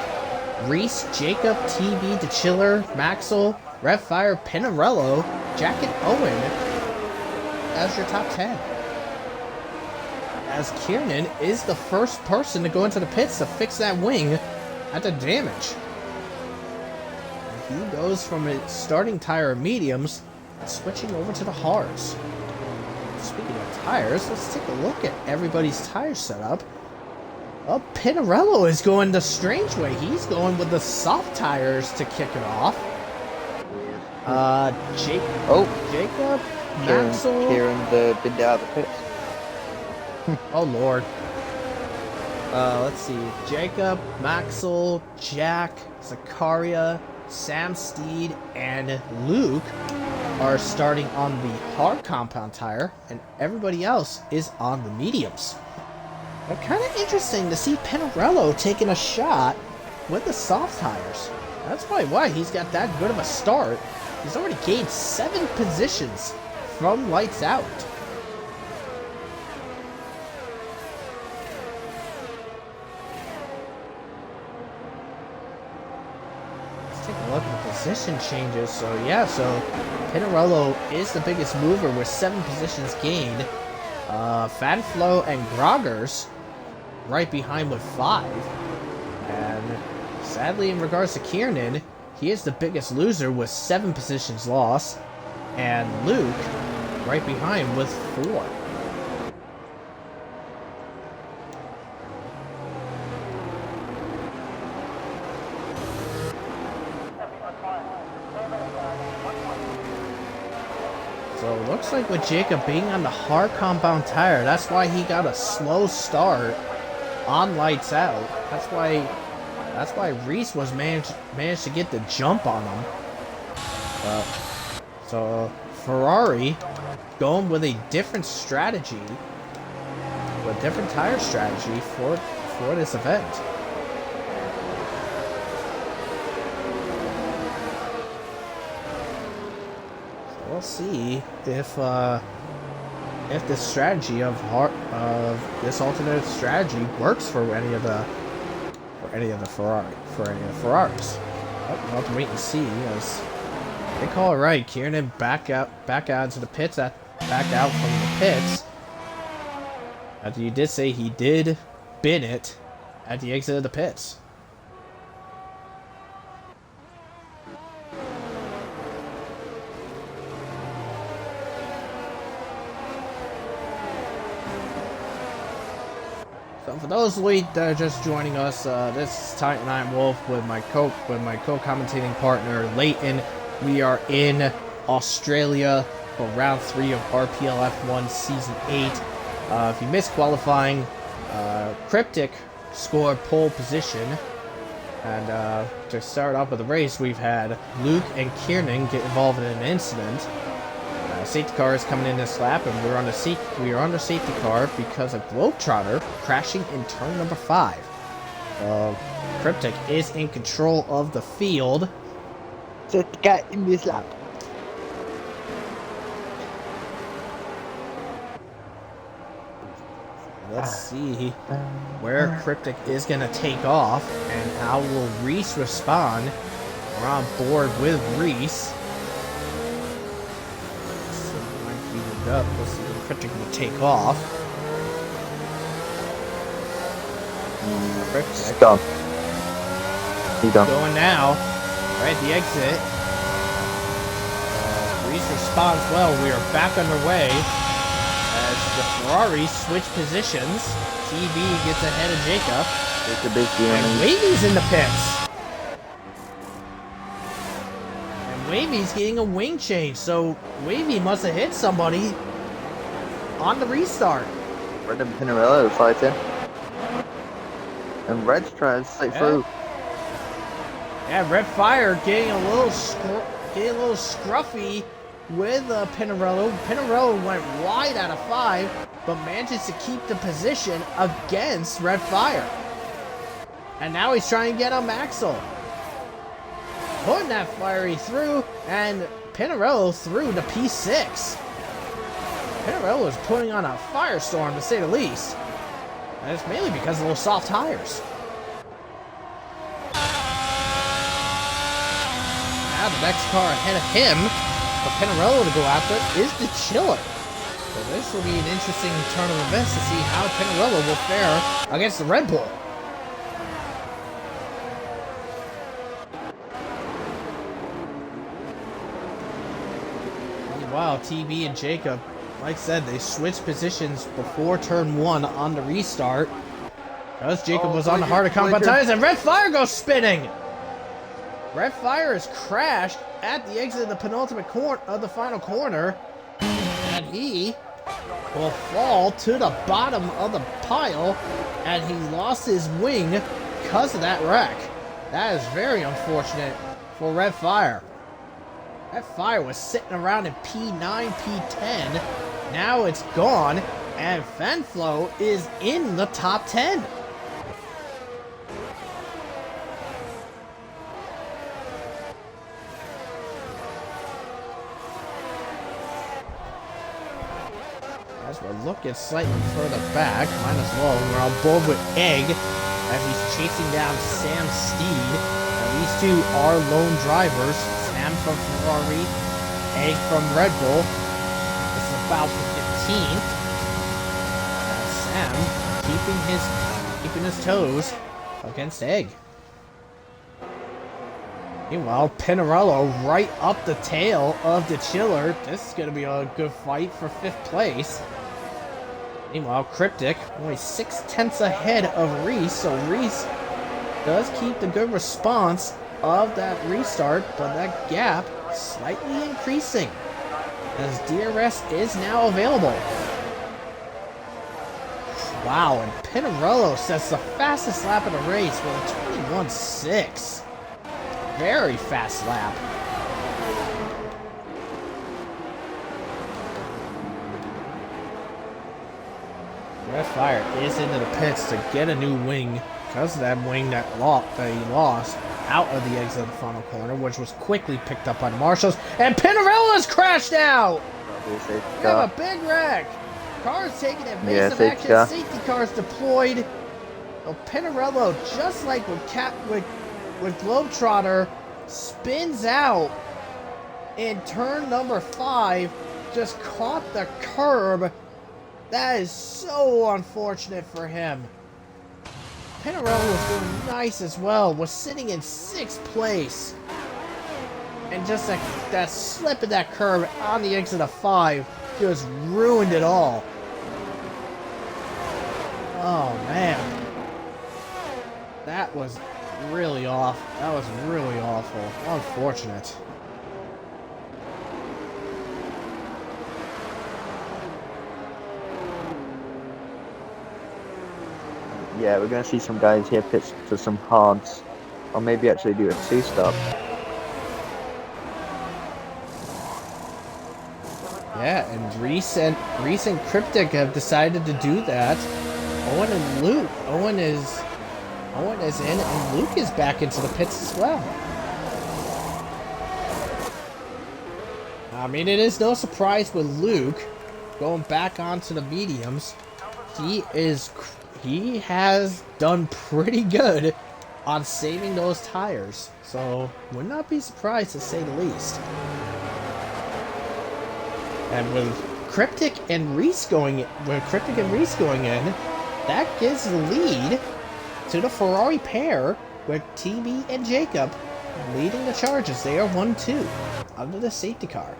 Reese, Jacob, TB, DeChiller, Maxwell, Redfire, Pinarello, Jack, and Owen as your top 10. As Kiernan is the first person to go into the pits to fix that wing at the damage. He goes from a starting tire of mediums, switching over to the hards. Speaking of tires, let's take a look at everybody's tire setup. Well, Pinarello is going the strange way. He's going with the soft tires to kick it off. Jacob, Maxwell. Kieran binned out of the pits. Oh Lord. Let's see. Jacob, Maxwell, Jack, Zakaria, Sam Steed, and Luke are starting on the hard compound tire, and everybody else is on the mediums. But kind of interesting to see Pinarello taking a shot with the soft tires. That's probably why he's got that good of a start. He's already gained 7 positions from lights out. Take a look at the position changes. So yeah, so Pinarello is the biggest mover with 7 positions gained. Fanflo and Groggers right behind with 5. And sadly, in regards to Kiernan, he is the biggest loser with 7 positions lost. And Luke right behind with 4. So it looks like with Jacob being on the hard compound tire, that's why he got a slow start on lights out. That's why Reese was managed to get the jump on him. So Ferrari going with a different strategy, a different tire strategy for this event. We'll see if this strategy of this alternate strategy works for any of the Ferraris. We'll have to wait and see. As they call it right, Kiernan back out into the pits. Back out from the pits. As you did say, he did bin it at the exit of the pits. So for those that are just joining us, this is Titan Ironwolf with my co-commentating partner Layton. We are in Australia for round 3 of RPL F1 Season 8. If you missed qualifying, Cryptic scored pole position. And to start off with the race, we've had Luke and Kiernan get involved in an incident. Safety car is coming in this lap, and we are on the safety car because of Globetrotter crashing in turn number 5. Cryptic is in control of the field. Safety car in this lap. Let's see where Cryptic is going to take off, and how will Reese respond. We're on board with Reese. Up. We'll see if Cryptic will take off. He's done. He's done. Going now. Right at the exit. Reese responds well. We are back underway. As the Ferrari switch positions. TB gets ahead of Jacob. It's a big deal. And Wavy's in the pits. Wavy's getting a wing change, so Wavy must have hit somebody on the restart. Red and Pinarello fighting. And Red's trying to slip through. Yeah, Red Fire getting a little scruffy with Pinarello. Pinarello went wide out of 5, but manages to keep the position against Red Fire. And now he's trying to get on Maxwell. Putting that fiery through, and Pinarello through to P6. Pinarello is putting on a firestorm, to say the least. And it's mainly because of those soft tires. Now the next car ahead of him, for Pinarello to go after, is the Chiller. So this will be an interesting turn of events to see how Pinarello will fare against the Red Bull. Wow, TB and Jacob, like I said, they switched positions before turn 1 on the restart. Because Jacob was on the harder compound tires, and Red Fire goes spinning! Red Fire is crashed at the exit of the penultimate corner of the final corner, and he will fall to the bottom of the pile, and he lost his wing because of that wreck. That is very unfortunate for Red Fire. Red Fire was sitting around in P9, P10. Now it's gone, and Fenflo is in the top 10. As we're looking slightly further back, might as well, we're on board with Egg as he's chasing down Sam Steed. Now, these two are lone drivers. Sam from Ferrari, Egg from Red Bull. This is about for 15th. Sam keeping his toes against Egg. Meanwhile, Pinarello right up the tail of the Chiller. This is going to be a good fight for 5th place. Meanwhile, Cryptic only 6/10 ahead of Reese, so Reese does keep the good response of that restart, but that gap slightly increasing as DRS is now available. Wow, and Pinarello sets the fastest lap of the race with a 21.6. Very fast lap. Red Fire is into the pits to get a new wing because of that wing that he lost out of the exit of the final corner, which was quickly picked up by the marshals. And Pinarella's crashed out! We have a big wreck. Cars taking evasive action, safety cars deployed. Well, Pinarello, just like with Globetrotter, spins out in turn number 5, just caught the curb. That is so unfortunate for him. Pinarello was doing nice as well, was sitting in 6th place. And just that slip of that curb on the exit of 5 just ruined it all. Oh man. That was really off. That was really awful. Unfortunate. Yeah, we're going to see some guys here pitch for some hards, or maybe actually do a 2-stop. Yeah, and Reese and Cryptic have decided to do that. Owen and Luke. Owen is in, and Luke is back into the pits as well. I mean, it is no surprise with Luke going back onto the mediums. He has done pretty good on saving those tires, so would not be surprised to say the least. And with Cryptic and Reese going in, that gives the lead to the Ferrari pair, with TB and Jacob leading the charges. They are 1-2 under the safety car.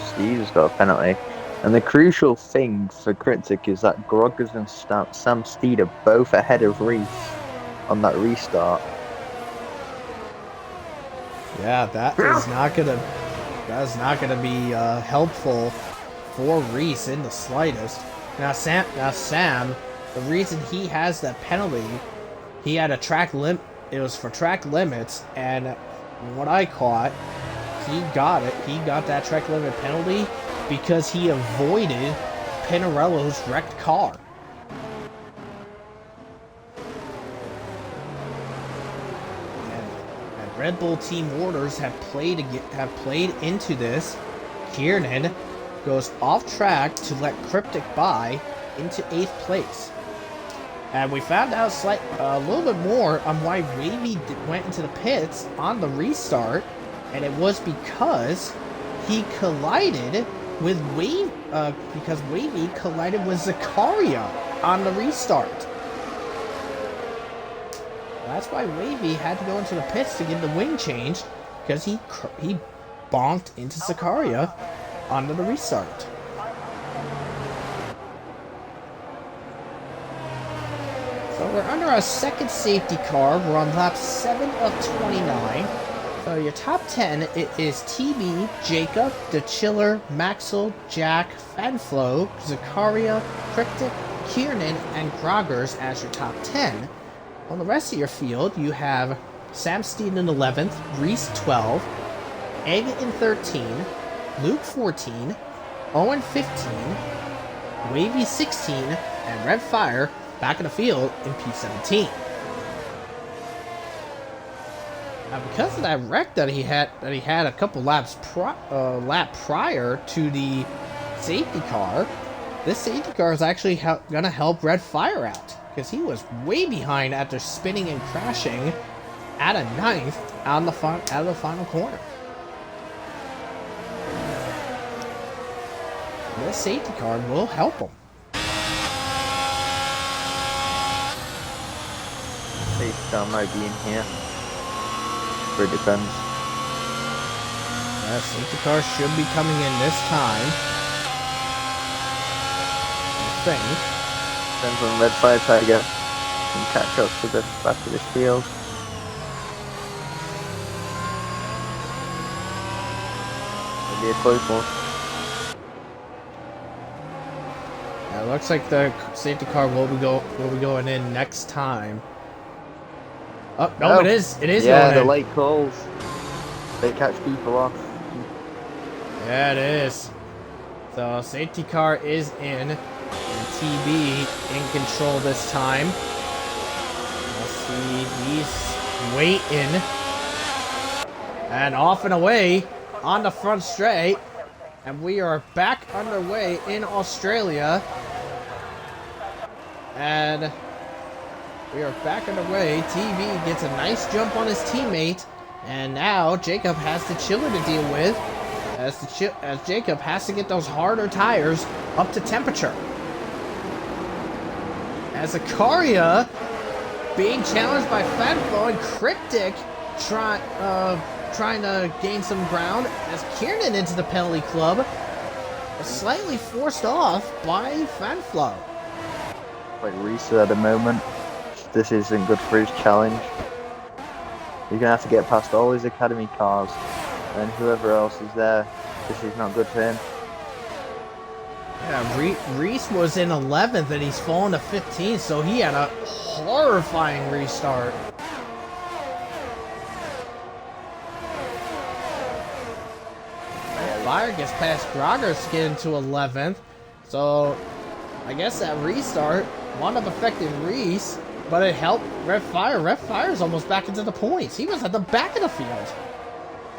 Steve's got a penalty. And the crucial thing for Cryptic is that Groggers and Sam Steed are both ahead of Reese on that restart. Yeah, that is not gonna That's not going to be helpful for Reese in the slightest. Now Sam, the reason he has that penalty, he had a it was for track limits, and what I caught, he got it. He got that track limit penalty because he avoided Pinarello's wrecked car. And Red Bull team orders have played into this. Kiernan goes off track to let Cryptic by into 8th place. And we found out a little bit more on why Wavy went into the pits on the restart, and it was because he collided with because Wavy collided with Zakaria on the restart. That's why Wavy had to go into the pits to get the wing change, because he bonked into Zakaria onto the restart. So we're under our second safety car. We're on lap 7 of 29. So your top 10, it is TB, Jacob, The Chiller, Maxwell, Jack, Fanflo, Zakaria, Cryptic, Kiernan, and Groggers as your top 10. On the rest of your field, you have Sam Steed in 11th, Reese 12, Egg in 13, Luke 14, Owen 15, Wavy 16, and Red Fire back in the field in P17. Now, because of that wreck that he had a couple laps prior to the safety car, this safety car is actually gonna help Red Fire out, because he was way behind after spinning and crashing at a 9th out of the final corner. This safety car will help him. Safety car might be in here. It depends. Safety car should be coming in this time, I think. Depends on Red Fire Tiger can catch up to the back of this field. It'll be a close one. It looks like the safety car will be going in next time. Oh no, it is yeah, going the in. late calls. They catch people off. Yeah, it is. So safety car is in, and TB in control this time. Let's see, he's waiting, and off and away on the front straight, and we are back underway in Australia, and we are back underway. TV gets a nice jump on his teammate, and now Jacob has the Chiller to deal with, as Jacob has to get those harder tires up to temperature. As Zakaria being challenged by Fatfo and Cryptic trying to gain some ground, as Kiernan into the penalty club, slightly forced off by Fanflo. Like Reese at the moment. This isn't good for his challenge. He's gonna have to get past all his academy cars, and whoever else is there. This is not good for him. Yeah, Reese was in 11th and he's fallen to 15th, so he had a horrifying restart. Fire gets past Groggers to get into 11th, so I guess that restart wound up affecting Reese, but it helped Red Fire. Red Fire's almost back into the points. He was at the back of the field.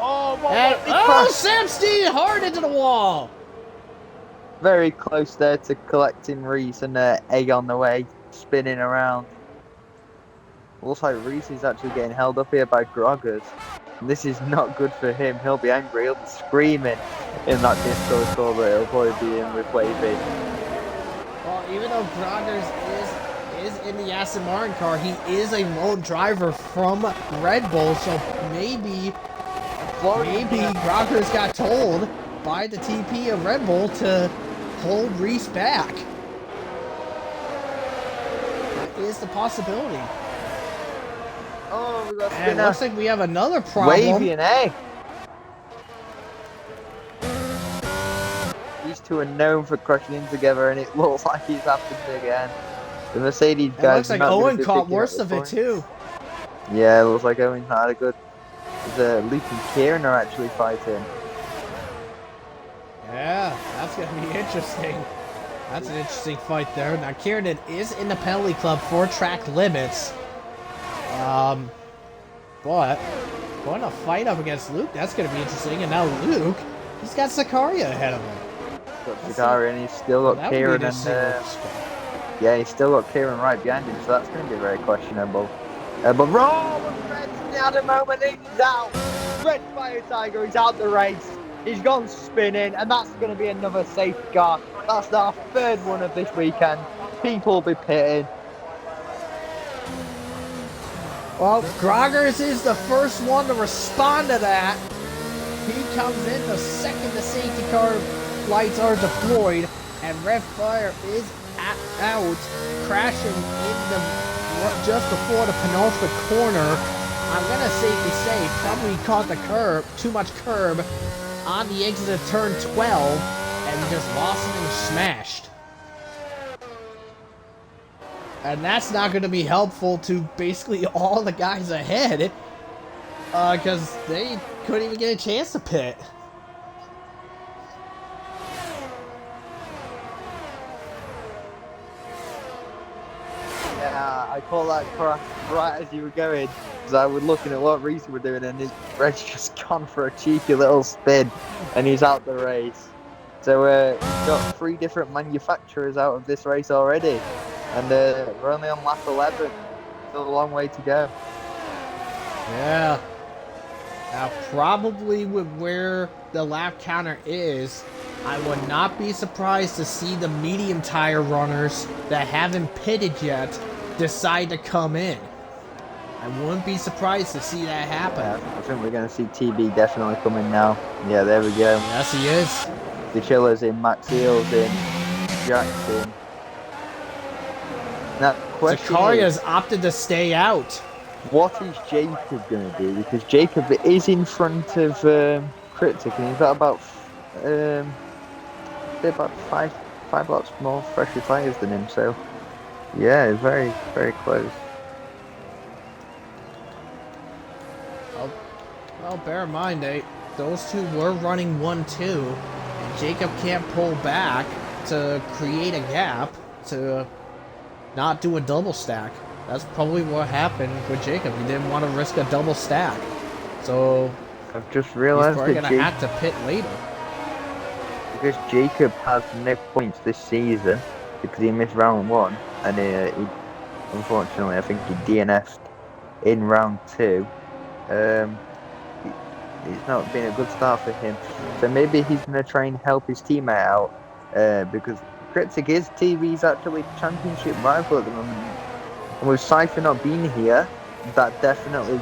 Oh, Sam Steed hard into the wall. Very close there to collecting Reese, and Egg on the way, spinning around. Looks like Reese is actually getting held up here by Groggers. This is not good for him. He'll be angry. He'll be screaming in that disco store, but he'll probably be in with Wavy. Well, even though Groggers is in the Aston Martin car, he is a road driver from Red Bull, so maybe Groggers got told by the TP of Red Bull to hold Reese back. That is the possibility. Oh, we got And it looks like we have another problem. Wavy and Egg. two are known for crashing in together, and it looks like it's happened again. The Mercedes It guys looks are like not going to Owen be caught picking up worst the of it points. too. Yeah, it looks like Owen's not had a good. Luke and Kieran are actually fighting. Yeah, that's gonna be interesting. That's an interesting fight there. Now Kieran is in the penalty club for track limits. But going to fight up against Luke, that's gonna be interesting. And now Luke, he's got Zakaria ahead of him. Got Zakaria, and he's still got That would be an Kieran interesting yeah, he's still got Kieran right behind him, so that's going to be very questionable. But Red's at the moment, he's out. Red Fire Tiger is out the race. He's gone spinning, and that's going to be another safety car. That's our third one of this weekend. People will be pitting. Well, Groggers is the first one to respond to that. He comes in the second the safety car lights are deployed, and Red Fire is out, crashing in the just before the penultimate corner. I'm gonna safely say probably caught the curb, too much curb, on the exit of turn 12, and just lost it and smashed. And that's not going to be helpful to basically all the guys ahead, because they couldn't even get a chance to pit. Yeah, I call that crash right as you were going, because I was looking at what Reese were doing, and Red's just gone for a cheeky little spin, and he's out the race. So we've got 3 different manufacturers out of this race already, and we're only on lap 11. Still a long way to go. Yeah. Now, probably with where the lap counter is, I would not be surprised to see the medium tire runners that haven't pitted yet decide to come in. I wouldn't be surprised to see that happen. Yeah, I think we're going to see TB definitely coming now. Yeah, there we go. Yes, he is. The Chiller's in, Max Eel's in, Jack's in. Now, question Zakaria's is, opted to stay out. what is Jacob going to do? Because Jacob is in front of Cryptic, and he's got about five lots more fresher tyres than him. So, yeah, very, very close. Well, bear in mind, those two were running 1-2, and Jacob can't pull back to create a gap to not do a double stack. That's probably what happened with Jacob. He didn't want to risk a double stack. So I've just realised he's probably that going to have to pit later. Because Jacob has no points this season because he missed round 1, and he unfortunately, I think he DNF'd in round 2. It's not been a good start for him. So maybe he's going to try and help his teammate out, because Cryptic is TV's actually championship rival at the moment. And with Cypher not being here, that definitely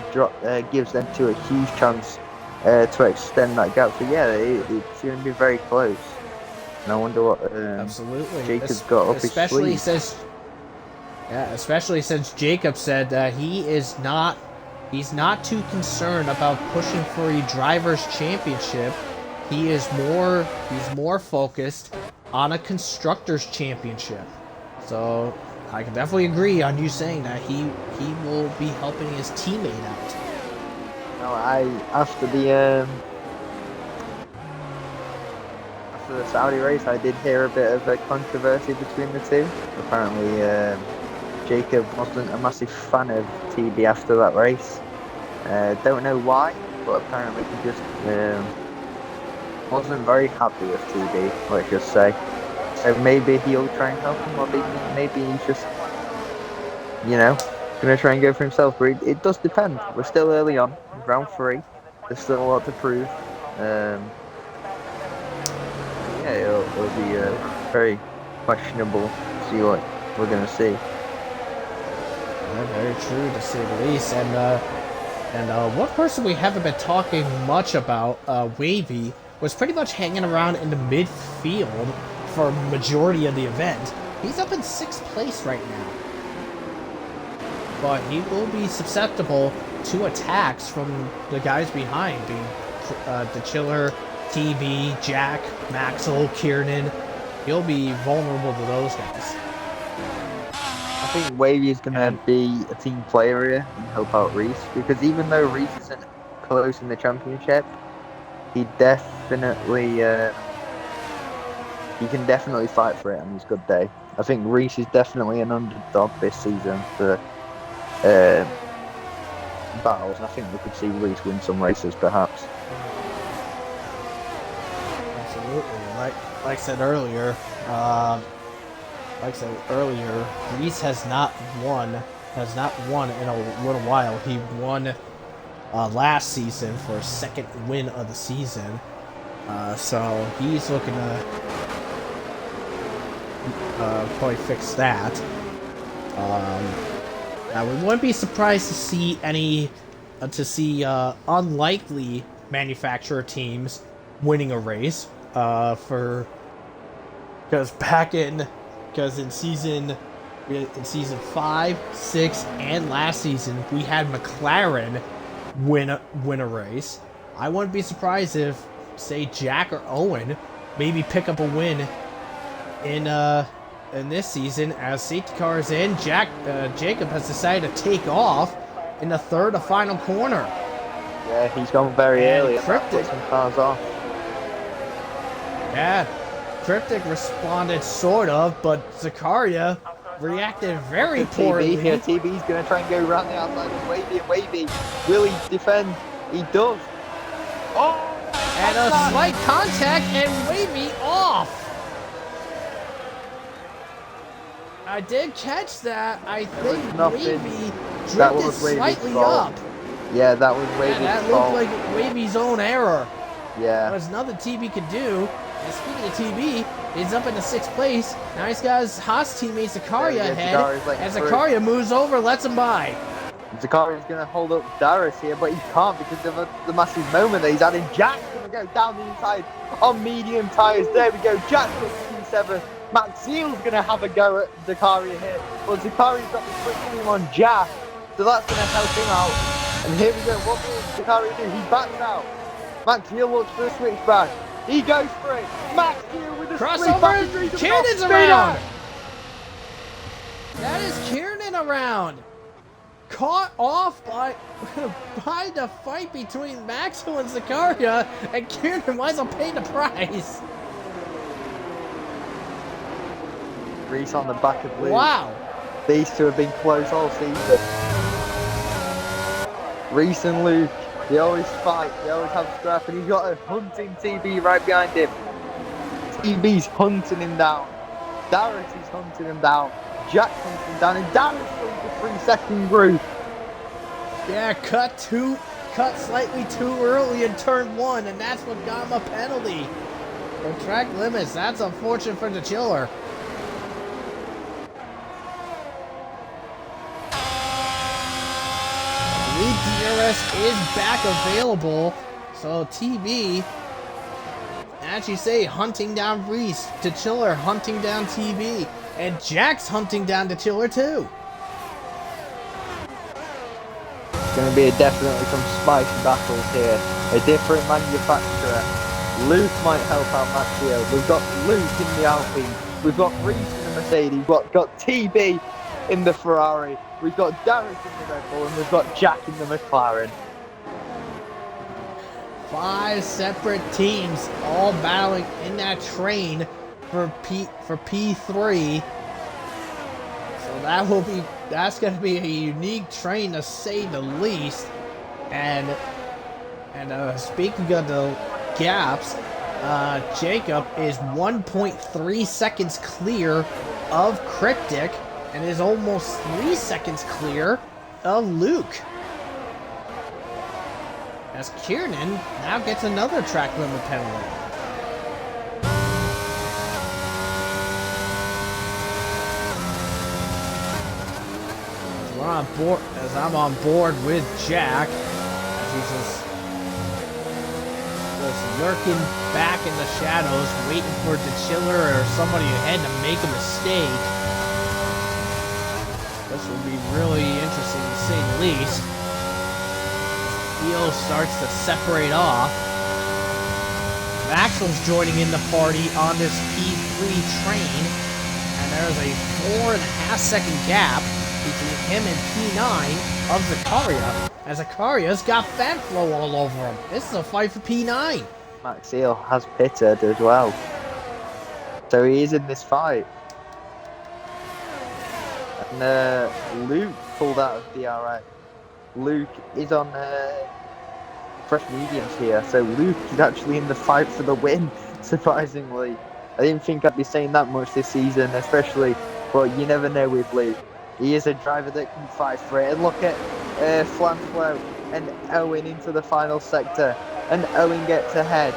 gives them two a huge chance to extend that gap. So yeah, it's going to be very close. And I wonder what Absolutely. Jacob's got up his sleeve. Especially since Jacob said that he's not too concerned about pushing for a driver's championship. He's more focused on a constructor's championship. So I can definitely agree on you saying that he will be helping his teammate out. No, after the Saudi race, I did hear a bit of a controversy between the two. Apparently, Jacob wasn't a massive fan of TB after that race. Don't know why, but apparently he just wasn't very happy with TB, let's just say. So maybe he'll try and help him, or maybe he's just, going to try and go for himself. But it does depend. We're still early on, round 3. There's still a lot to prove. It'll be very questionable to see what we're going to see. Yeah, very true, to say the least. And one person we haven't been talking much about, Wavy, was pretty much hanging around in the midfield for a majority of the event. He's up in 6th place right now. But he will be susceptible to attacks from the guys behind, being the Chiller, TB, Jack, Maxwell, Kiernan. He'll be vulnerable to those guys. I think Wavy is going to be a team player here and help out Reese, because even though Reese isn't close in the championship, he definitely he can definitely fight for it on his good day. I think Reese is definitely an underdog this season for battles, and I think we could see Reese win some races perhaps. Absolutely. Like I said earlier, Reese has not won in a little while. He won last season for his second win of the season. So he's looking to probably fix that. Now we wouldn't be surprised to see unlikely manufacturer teams winning a race. Because in season 5, 6, and last season we had McLaren win a race. I wouldn't be surprised if, say, Jack or Owen maybe pick up a win in this season as safety car is in. Jacob has decided to take off in the third and final corner. Yeah, he's gone very early. Cryptic some cars off. Yeah, Cryptic responded sort of, but Zakaria reacted very poorly. TB here. TB's going to try and go around the outside of Wavy, and Wavy, will he defend? He does. Oh! And a slight contact and Wavy off. I did catch that. I think Wavy drifted slightly up. Yeah, that was Wavy's fault. That looked like Wavy's own error. Yeah. There's nothing TB could do. And speaking of TB, he's up in the 6th place. Now he's got his Haas teammate Zakaria ahead. As Zakaria moves over, lets him by. Zakaria's going to hold up Darius here, but he can't because of the massive moment that he's had. And Jack's going to go down the inside on medium tyres. There we go. Jack puts P7. Max Seal's going to have a go at Zakaria here. But Zakaria's got the quick team on Jack, so that's going to help him out. And here we go. What will Zakaria do? He backs out. Max Seal looks for a switchback. He goes for it. Max Seal with a crossover. Kiernan's around. That is Kiernan around. Caught off by the fight between Maxwell and Zakaria, and Kiernan winds up paying the price. Reese on the back of Luke. Wow. These two have been close all season. Reese and Luke, they always fight, they always have scrap, and he's got a hunting TB right behind him. TB's hunting him down. Darius is hunting him down. Jack's hunting him down, and Darius going for 3-second group. Yeah, cut slightly too early in turn 1, and that's what got him a penalty. For track limits, that's unfortunate for the chiller. Lead DRS is back available, so TB, as you say, hunting down Reese, to Chiller hunting down TB, and Jack's hunting down the Chiller too. It's going to be definitely some spicy battles here. A different manufacturer. Luke might help out Max. We've got Luke in the Alpine. We've got Reese in the Mercedes. We've got TB in the Ferrari. We've got Darius in the Red Bull, and we've got Jack in the McLaren. 5 separate teams all battling in that train for P3. So that's going to be a unique train to say the least. And speaking of the gaps, Jacob is 1.3 seconds clear of Cryptic and is almost 3 seconds clear of Luke. As Kiernan now gets another track limit penalty. As I'm on board with Jack, as he's just lurking back in the shadows, waiting for the Chiller or somebody ahead to make a mistake. This will be really interesting to say the least. Field starts to separate off. Russell's joining in the party on this P3 train. And there's a 4.5 second gap between him and P9 of Zakaria. As Zakaria's got fan flow all over him. This is a fight for P9. Max Eel has pitted as well. So he is in this fight. And Luke pulled out of DRA. Luke is on fresh mediums here. So Luke is actually in the fight for the win, surprisingly. I didn't think I'd be saying that much this season, especially, but you never know with Luke. He is a driver that can fight for it. And look at Flanflo and Owen into the final sector. And Owen gets ahead.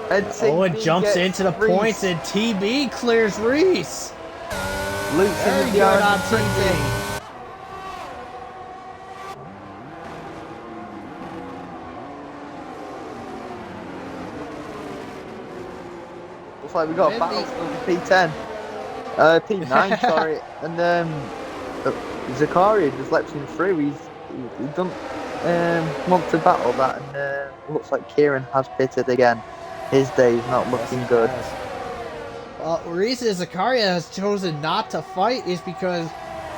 And Owen TB jumps gets into the Reese. points and TB clears Reese. Luke's Very in good the on DRS. TB. Looks like we got a battle for P10. P9, sorry. And Zakaria just lets him through. He doesn't want to battle that. And looks like Kieran has pitted again. His day is not looking good. Well, the reason Zakaria has chosen not to fight is because,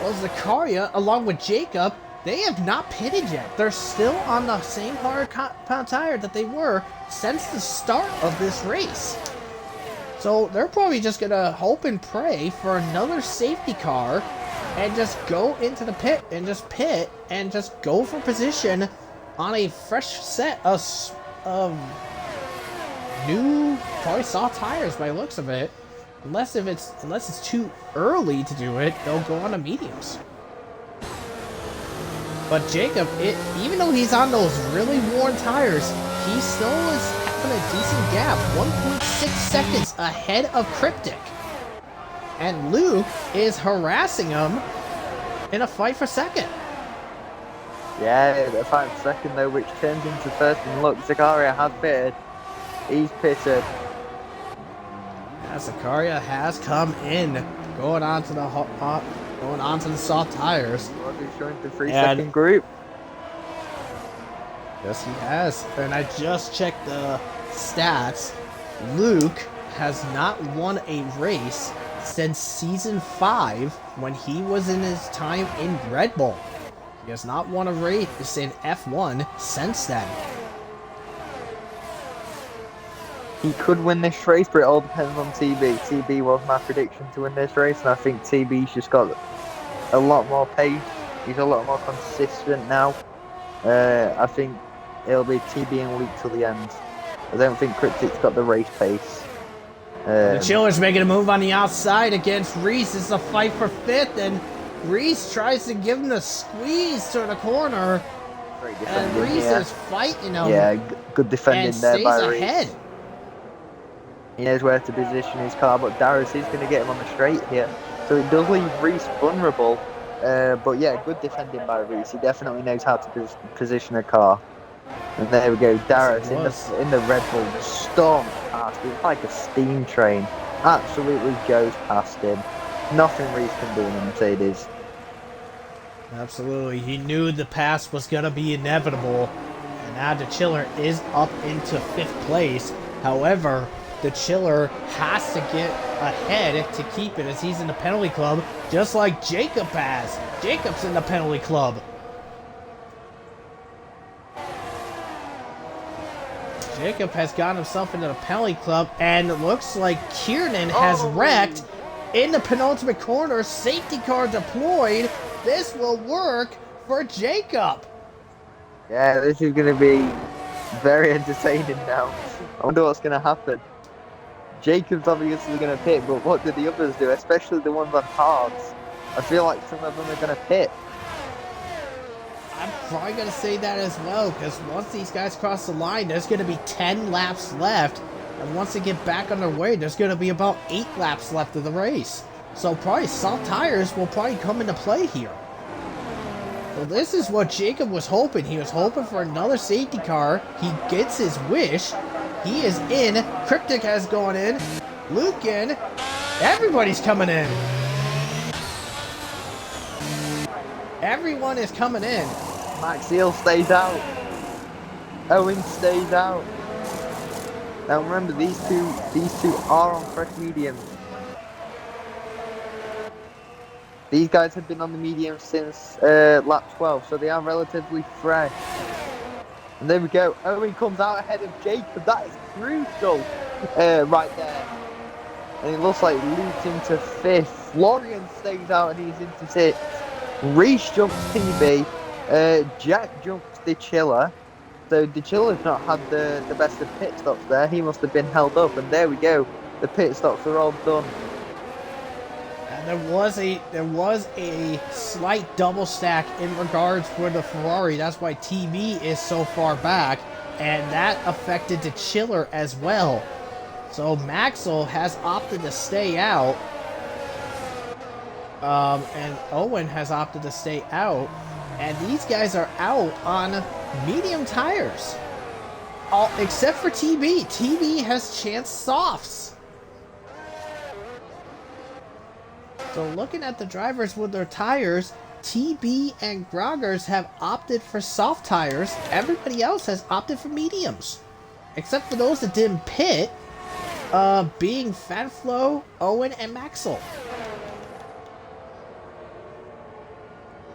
well, Zakaria, along with Jacob, they have not pitted yet. They're still on the same hard compound tire that they were since the start of this race. So they're probably just going to hope and pray for another safety car and just go into the pit and just pit and just go for position on a fresh set of new, probably soft tires by the looks of it. Unless it's too early to do it, they'll go on to mediums. But Jacob, even though he's on those really worn tires, he still is having a decent gap, 1.6 seconds ahead of Cryptic. And Luke is harassing him in a fight for second. Yeah, the fight for second though, which turns into first. And look, Zakaria has pitted. He's pitted. Yeah, Zakaria has come in, going on to the soft tires. He's showing the 3-second group. Yes, he has. And I just checked the stats. Luke has not won a race since season 5 when he was in his time in Red Bull. He has not won a race in F1 since then. He could win this race, but it all depends on TB. TB was my prediction to win this race, and I think TB's just got a lot more pace. He's a lot more consistent now. I think it'll be TB and Luke till the end. I don't think Cryptic's got the race pace. The Chiller's making a move on the outside against Reese. It's a fight for fifth, and Reese tries to give him the squeeze to the corner. And Reese is fighting him. Yeah, good defending and there stays by ahead. Reese. He knows where to position his car, but Darius is going to get him on the straight here. So it does leave Reese vulnerable. But yeah, good defending by Reese. He definitely knows how to position a car. And there we go, Darius in the Red Bull stormed past. It was like a steam train. Absolutely goes past him. Nothing Reese can do in the Mercedes. Absolutely. He knew the pass was going to be inevitable. And now the Chiller is up into 5th place. However, the Chiller has to get ahead to keep it as he's in the penalty club, just like Jacob has. Jacob's in the penalty club. Jacob has gotten himself into the penalty club, and it looks like Kiernan has wrecked in the penultimate corner. Safety car deployed. This will work for Jacob. Yeah, this is going to be very entertaining now. I wonder what's going to happen. Jacob's obviously going to pit, but what do the others do, especially the ones on hards? I feel like some of them are going to pit. I'm probably going to say that as well, because once these guys cross the line, there's going to be 10 laps left. And once they get back on their way, there's going to be about 8 laps left of the race. So probably soft tires will probably come into play here. Well, this is what Jacob was hoping. He was hoping for another safety car. He gets his wish. He is in. Cryptic has gone in. Luke in. Everybody's coming in. Everyone is coming in. Max Eel stays out. Owen stays out. Now remember, these two are on fresh mediums. These guys have been on the medium since lap 12, so they are relatively fresh. And there we go. Owen comes out ahead of Jacob. That is crucial right there. And it looks like Luke's into 5th. Florian stays out and he's into 6th. Reese jumps TB. Jack jumps the Chiller. So the Chiller's not had the best of pit stops there. He must have been held up. And there we go. The pit stops are all done. And there was a slight double stack in regards for the Ferrari. That's why TB is so far back, and that affected the Chiller as well. So Maxwell has opted to stay out, and Owen has opted to stay out, and these guys are out on medium tires. All except for TB. TB has chanced softs. So looking at the drivers with their tires, TB and Groggers have opted for soft tires. Everybody else has opted for mediums. Except for those that didn't pit, being Fatflow, Owen, and Maxwell.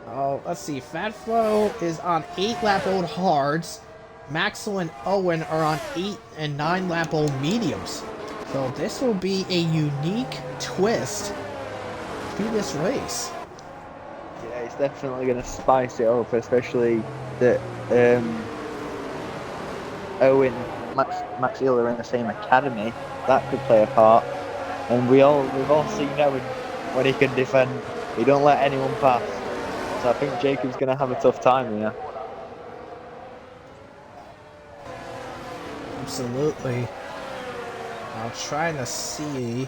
Oh, let's see. Fatflow is on 8-lap-old hards. Maxwell and Owen are on 8 and 9-lap-old mediums. So this will be a unique twist to this race. Yeah, it's definitely going to spice it up, especially that Owen, Max Hill are in the same academy. That could play a part. And we've all seen Owen when he can defend. He don't let anyone pass. So I think Jacob's going to have a tough time here. Absolutely. I'm trying to see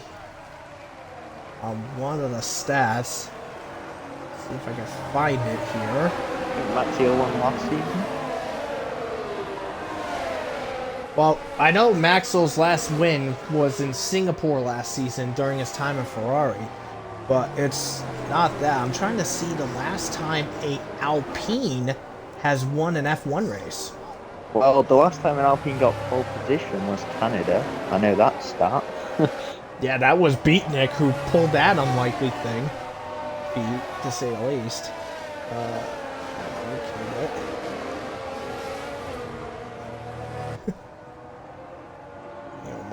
on one of the stats. See if I can find it here. I think Max Hill won last season. Well, I know Maxwell's last win was in Singapore last season during his time in Ferrari, but it's not that. I'm trying to see the last time a Alpine has won an F1 race. Well, the last time an Alpine got pole position was Canada. I know that stat. Yeah, that was Beatnik who pulled that unlikely thing. Beat, to say the least.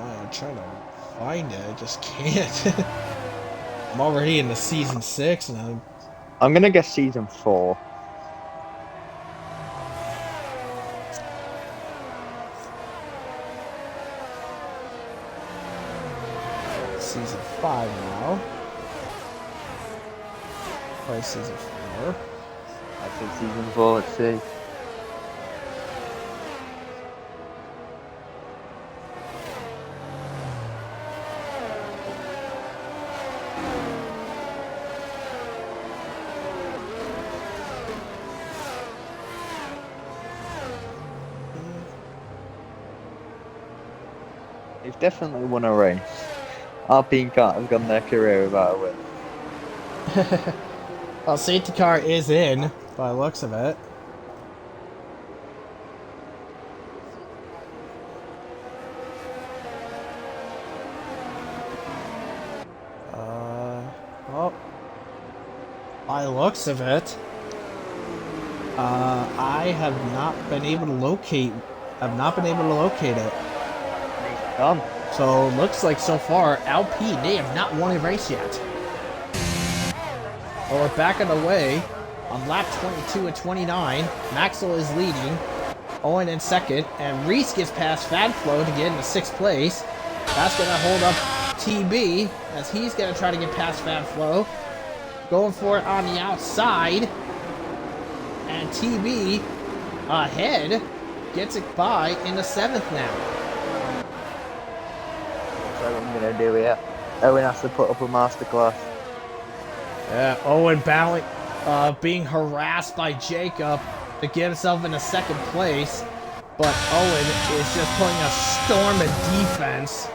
I'm trying to find it, I just can't. I'm already in the season 6 and I'm gonna guess season 4. season 5 now. Probably season 4. I think season 4, let's see. They've definitely won a race. Alpine can't have gone their career without a win. Well, safety car is in, by the looks of it. Well, by the looks of it, I have not been able to locate. it. Done. So looks like so far Alpine, they have not won a race yet. Well, we're back on the way on lap 22 and 29. Maxwell is leading, Owen in second, and Reese gets past Fadflow to get into 6th place. That's going to hold up TB as he's going to try to get past Fadflow. Going for it on the outside. And TB ahead gets it by in the 7th now. That's what I'm gonna do here. Owen has to put up a masterclass. Yeah, Owen being harassed by Jacob to get himself into 2nd place. But Owen is just putting a storm of defense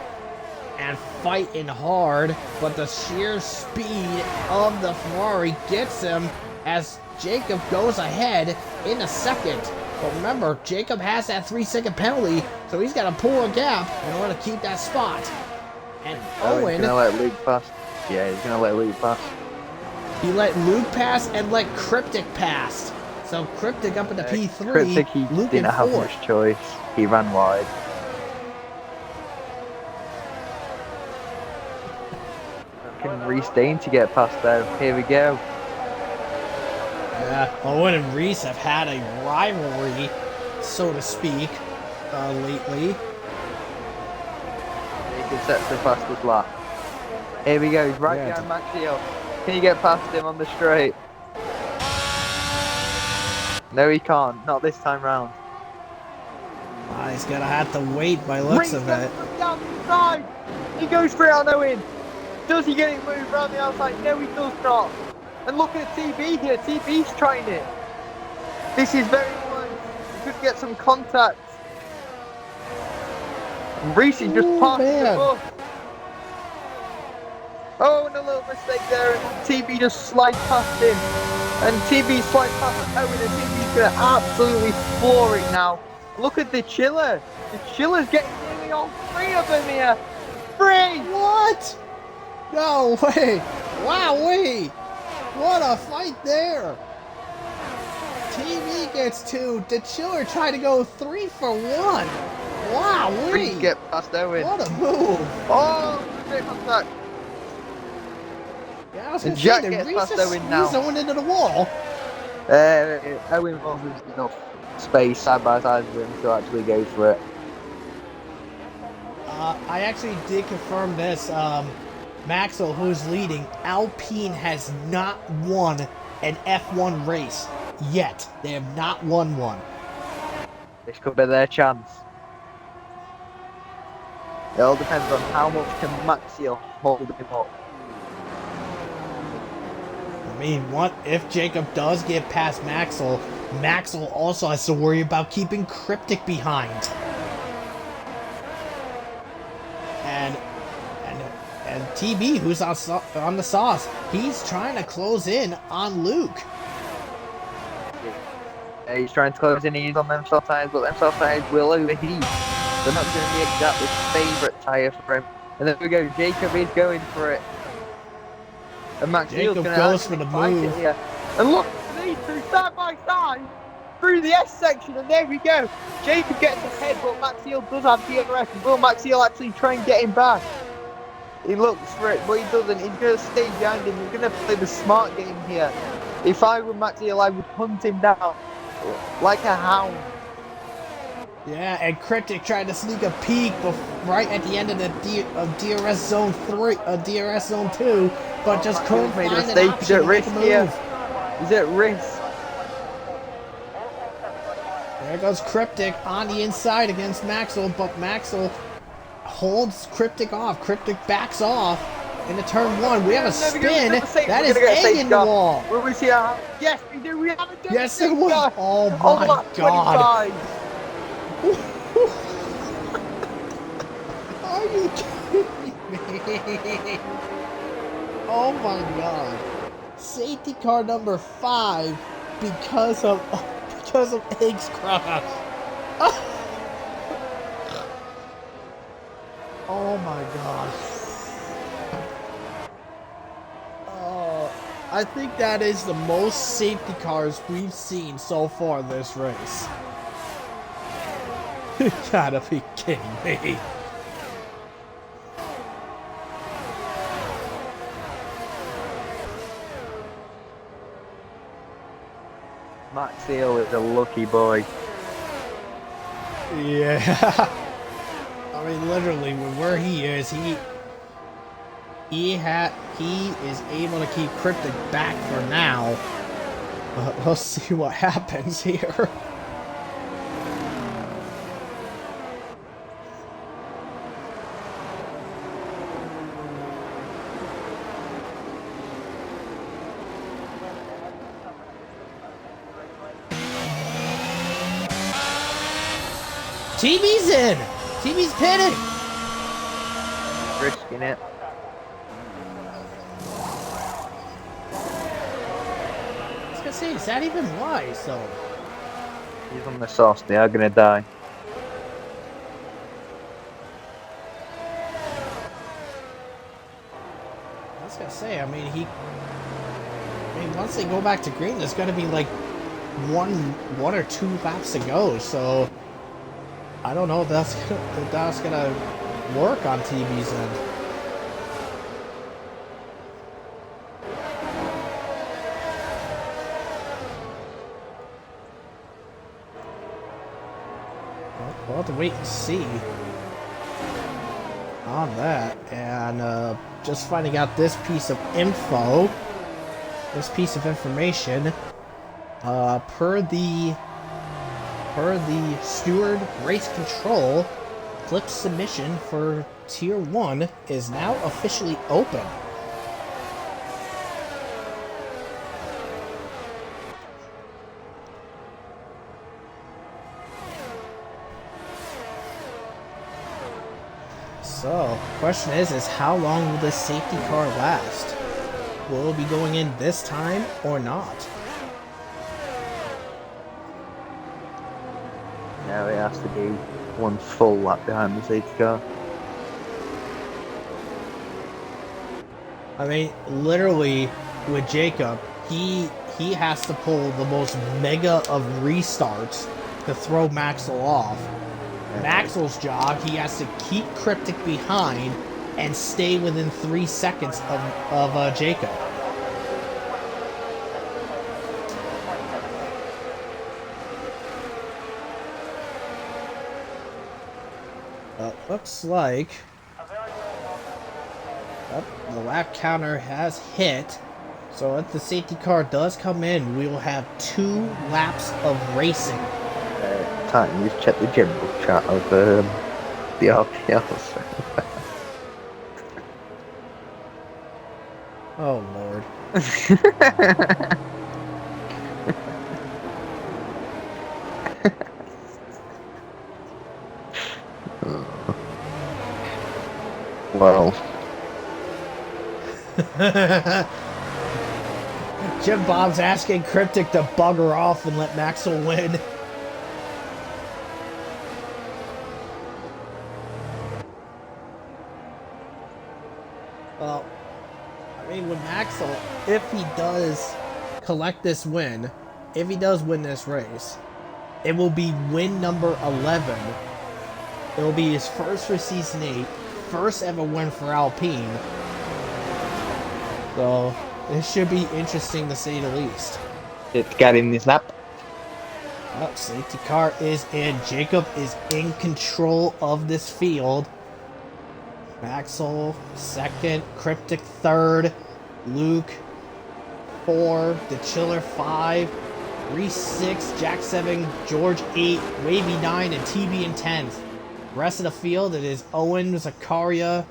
and fighting hard. But the sheer speed of the Ferrari gets him as Jacob goes ahead in a 2nd. But remember, Jacob has that 3-second penalty, So he's got to pull a gap in order to keep that spot. And Owen's Owen, gonna let Luke pass. Yeah, he's gonna let Luke pass. he let Luke pass and let Cryptic pass. So Cryptic up in the P3, Cryptic, he Luke in didn't have 4th. much choice. He ran wide. Can Reese Dane to get past though. Here we go. Yeah, Owen and Reese have had a rivalry, so to speak, lately. He can set the fastest lap. Here we go. He's right behind Maxio. Can you get past him on the straight? No, he can't. Not this time round. He's gonna have to wait by looks Reese of it. goes from the outside. He goes straight on Owen. Does he get it moved around the outside? No, he does not. And look at TB here. TB's trying it. This is very close. He could get some contact. And Reese is just passing the ball. Oh, and a little mistake there. And TB just slides past him. And TB slides past Owen. And TB's going to absolutely floor it now. Look at the chiller. The chiller's getting nearly all 3 of them here. 3! What? No way! Wow, wait! What a fight there! TV gets 2. The Chiller tried to go 3 for 1. Wow, Reese wait! get past Owen. What a move! Oh, great contact. Yeah, I was And gonna Jack say, did gets Reese past just Owen now. squeeze Owen into the wall? Owen wasn't enough space side by side with him to actually go for it. I actually did confirm this. Maxwell, who's leading, Alpine has not won an F1 race yet. They have not won one. This could be their chance. It all depends on how much can Maxiel hold him up. I mean, what if Jacob does get past Maxwell? Maxwell also has to worry about keeping Cryptic behind. And TB, who's on the sauce, he's trying to close in on Luke. He's trying to close in, he's on them soft tires, but them soft tires will overheat. They're not going to be exactly favourite tyre for him. And there we go, Jacob is going for it. And Max Jacob goes for the move. Here. And look, these two side by side through the S section, and there we go. Jacob gets ahead, but Maxiel does have DRS. Will Maxiel actually try and get him back? He looks for it, but he doesn't. He's going to stay behind him. He's going to play the smart game here. If I were Maxiel, I would hunt him down like a hound. Yeah, and Cryptic tried to sneak a peek right at the end of the DRS Zone 3, DRS Zone 2, but just couldn't find an option He's at to make risk a here. move. He's at risk. There goes Cryptic on the inside against Maxwell, but Maxwell holds Cryptic off. Cryptic backs off into turn 1. We have a spin. That is egg in the wall. Will we see how? Yes, we do. We have a Yes, it was. Oh my God. Are you kidding me? Oh my God. Safety car number 5 because of Egg's crash. Oh my God. I think that is the most safety cars we've seen so far this race. You gotta be kidding me. Maxiel is a lucky boy. Yeah. I mean, literally, with where he is, he is able to keep Cryptic back for now. But we'll see what happens here. TB's in! TB's pitting! Risking it. I was gonna say, is that even wise, though? He's on the sauce. They are going to die. was gonna say, I mean, once they go back to green, there's gonna be like one or two laps to go. So I don't know if that's gonna work on TB's end. We'll have to wait and see on that. And just finding out this piece of information, per the steward race control, clip submission for tier 1 is now officially open. So, question is how long will this safety car last? Will it be going in this time or not? Now it has to do one full lap behind the safety car. I mean, literally, with Jacob, he has to pull the most mega of restarts to throw Maxwell off. Maxwell's job, he has to keep Cryptic behind and stay within 3 seconds of Jacob. Looks like the lap counter has hit. So if the safety car does come in, we will have 2 laps of racing. Can't you just check the general chat of the RPLs? Oh Lord. Well. Jim Bob's asking Cryptic to bugger off and let Maxwell win. Well, I mean, with Maxwell, if he does collect this win, if he does win this race, it will be win number 11. It will be his first for Season 8, first ever win for Alpine. So, this should be interesting to say the least. It's getting this lap. Oh, safety car is in. Jacob is in control of this field. Maxwell, second. Cryptic, third. Luke, 4. The Chiller, 5. Reese, 6. Jack, 7. George, 8. Wavy, 9. And TB in 10th. Rest of the field, it is Owen, Zakaria,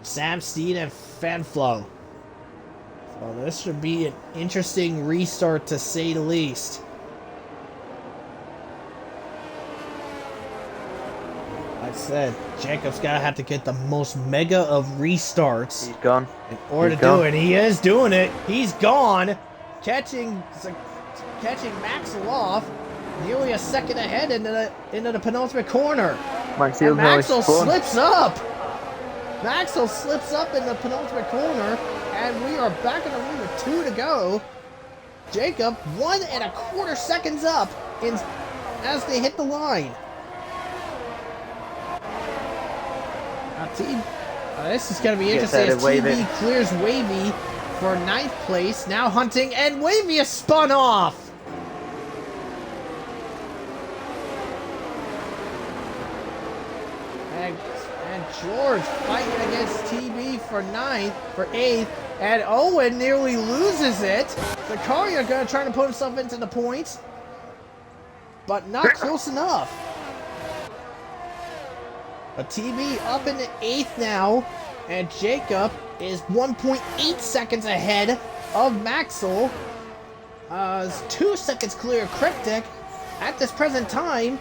Sam Steed, and Fanflo. So this should be an interesting restart, to say the least. Like I said, Jacob's gotta have to get the most mega of restarts. He's gone. In order to do it. He is doing it. He's gone. Catching Maxwell off. Nearly a second ahead into the penultimate corner. Maxwell slips up. Maxwell slips up in the penultimate corner. And we are back in the lead with 2 to go. Jacob, 1 1/4 seconds up as they hit the line. This is going to be interesting as TV clears Wavy for 9th place. Now Hunting, and Wavy is spun off. And George fighting against TB for 8th, and Owen nearly loses it. Zakaria going to try to put himself into the points, but not close enough. But TB up in the 8th now, and Jacob is 1.8 seconds ahead of Maxwell. 2 seconds clear of Cryptic. At this present time,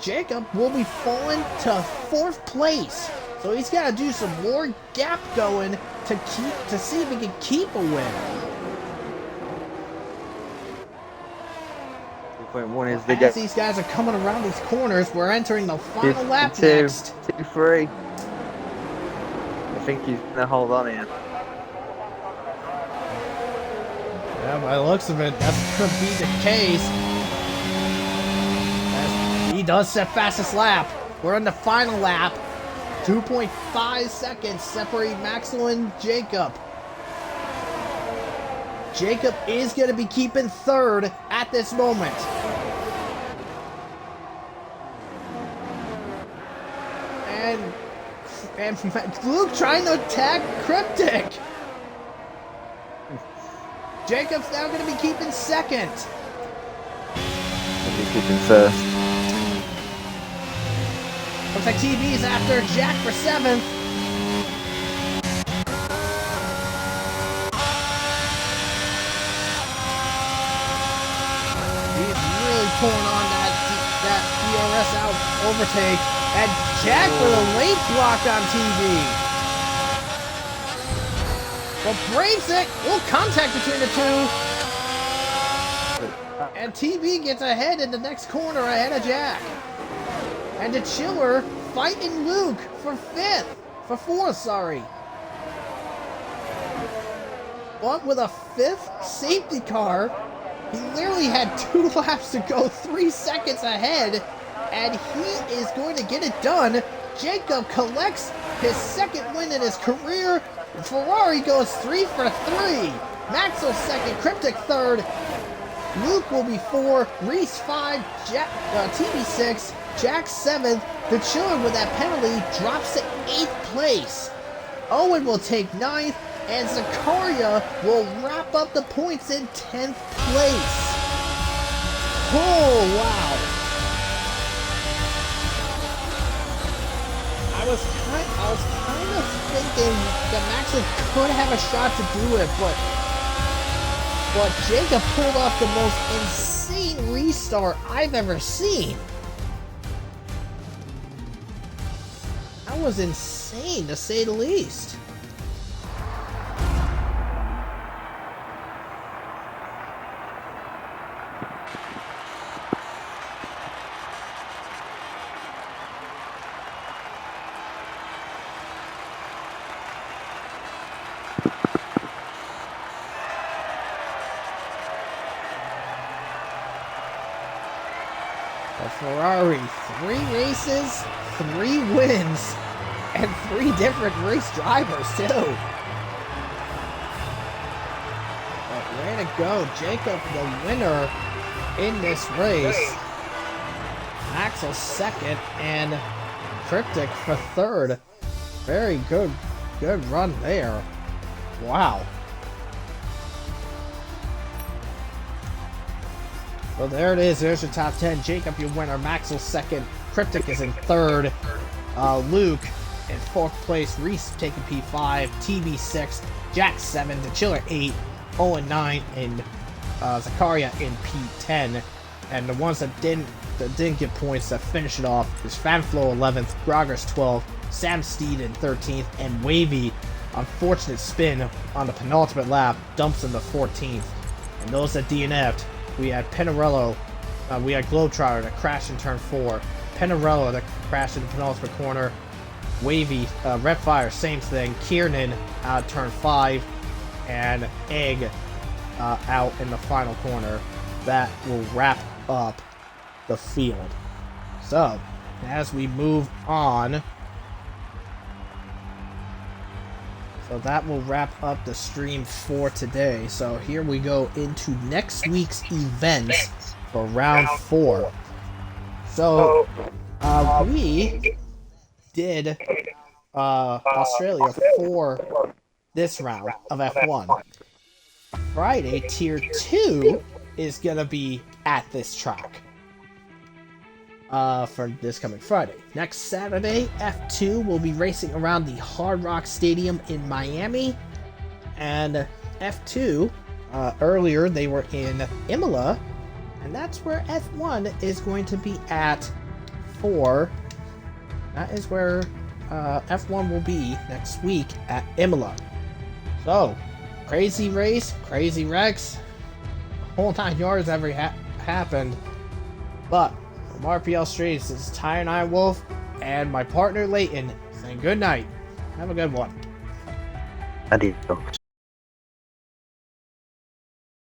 Jacob will be falling to 4th place. So he's got to do some more gap going to see if he can keep a win. 2.1 is the As these guys are coming around these corners, we're entering the final lap next. 2, 3. I think he's gonna hold on here. Yeah, by the looks of it, that's gonna be the case. As he does set fastest lap. We're in the final lap. 2.5 seconds separate Maxwell and Jacob. Jacob is going to be keeping third at this moment. And Luke trying to attack Cryptic. Jacob's now going to be keeping second. He's keeping first. Looks like TB's after Jack for seventh. He's really pulling on that DRS out overtake. And Jack with a late block on TB. Well, braves it. Little contact between the two. And TB gets ahead in the next corner ahead of Jack. And the Chiller fighting Luke for fourth, sorry. But with a fifth safety car, he literally had 2 laps to go, 3 seconds ahead, and he is going to get it done. Jacob collects his second win in his career. Ferrari goes 3 for 3. Maxwell second, Cryptic third. Luke will be 4, Reese 5, TB 6, Jack 7th. The Chiller with that penalty drops to 8th place. Owen will take 9th, and Zakaria will wrap up the points in 10th place. Oh, wow. I was kind of thinking that Maxwell could have a shot to do it, but Jacob pulled off the most insane restart I've ever seen. That was insane, to say the least. Ferrari, 3 races, 3 wins, and 3 different race drivers too. But way to go, Jacob, the winner in this race. Maxwell second, and Cryptic for third. Very good run there. Wow. Well, there it is. There's your top 10. Jacob, your winner. Maxwell second. Cryptic is in third. Luke in 4th place. Reese taking P5. TB 6. Jack 7. The Chiller 8. Owen 9. And Zakaria in P10. And the ones that didn't get points that finish it off is Fanflow 11th. Groggers 12th. Sam Steed in 13th. And Wavy, unfortunate spin on the penultimate lap, dumps in the 14th. And those that DNF'd, we had Pinarello, we had Globetrotter that crashed in turn 4, Pinarello that crashed in the penultimate corner, Wavy, Redfire, same thing, Kiernan out turn 5, and Egg out in the final corner. That will wrap up the field. So, as we move on, so that will wrap up the stream for today. So here we go into next week's events for round 4. So we did Australia for this round of F1. Friday, Tier 2 is going to be at this track for this coming Friday. Next Saturday, F2 will be racing around the Hard Rock Stadium in Miami. And F2, earlier they were in Imola, and that's where F1 is going to be at for. That is where F1 will be next week at Imola. So, crazy race, crazy wrecks, whole 9 yards ever happened. But from RPL Streets, this is Ty and Ironwolf, and my partner Layton saying good night. Have a good one. Adios.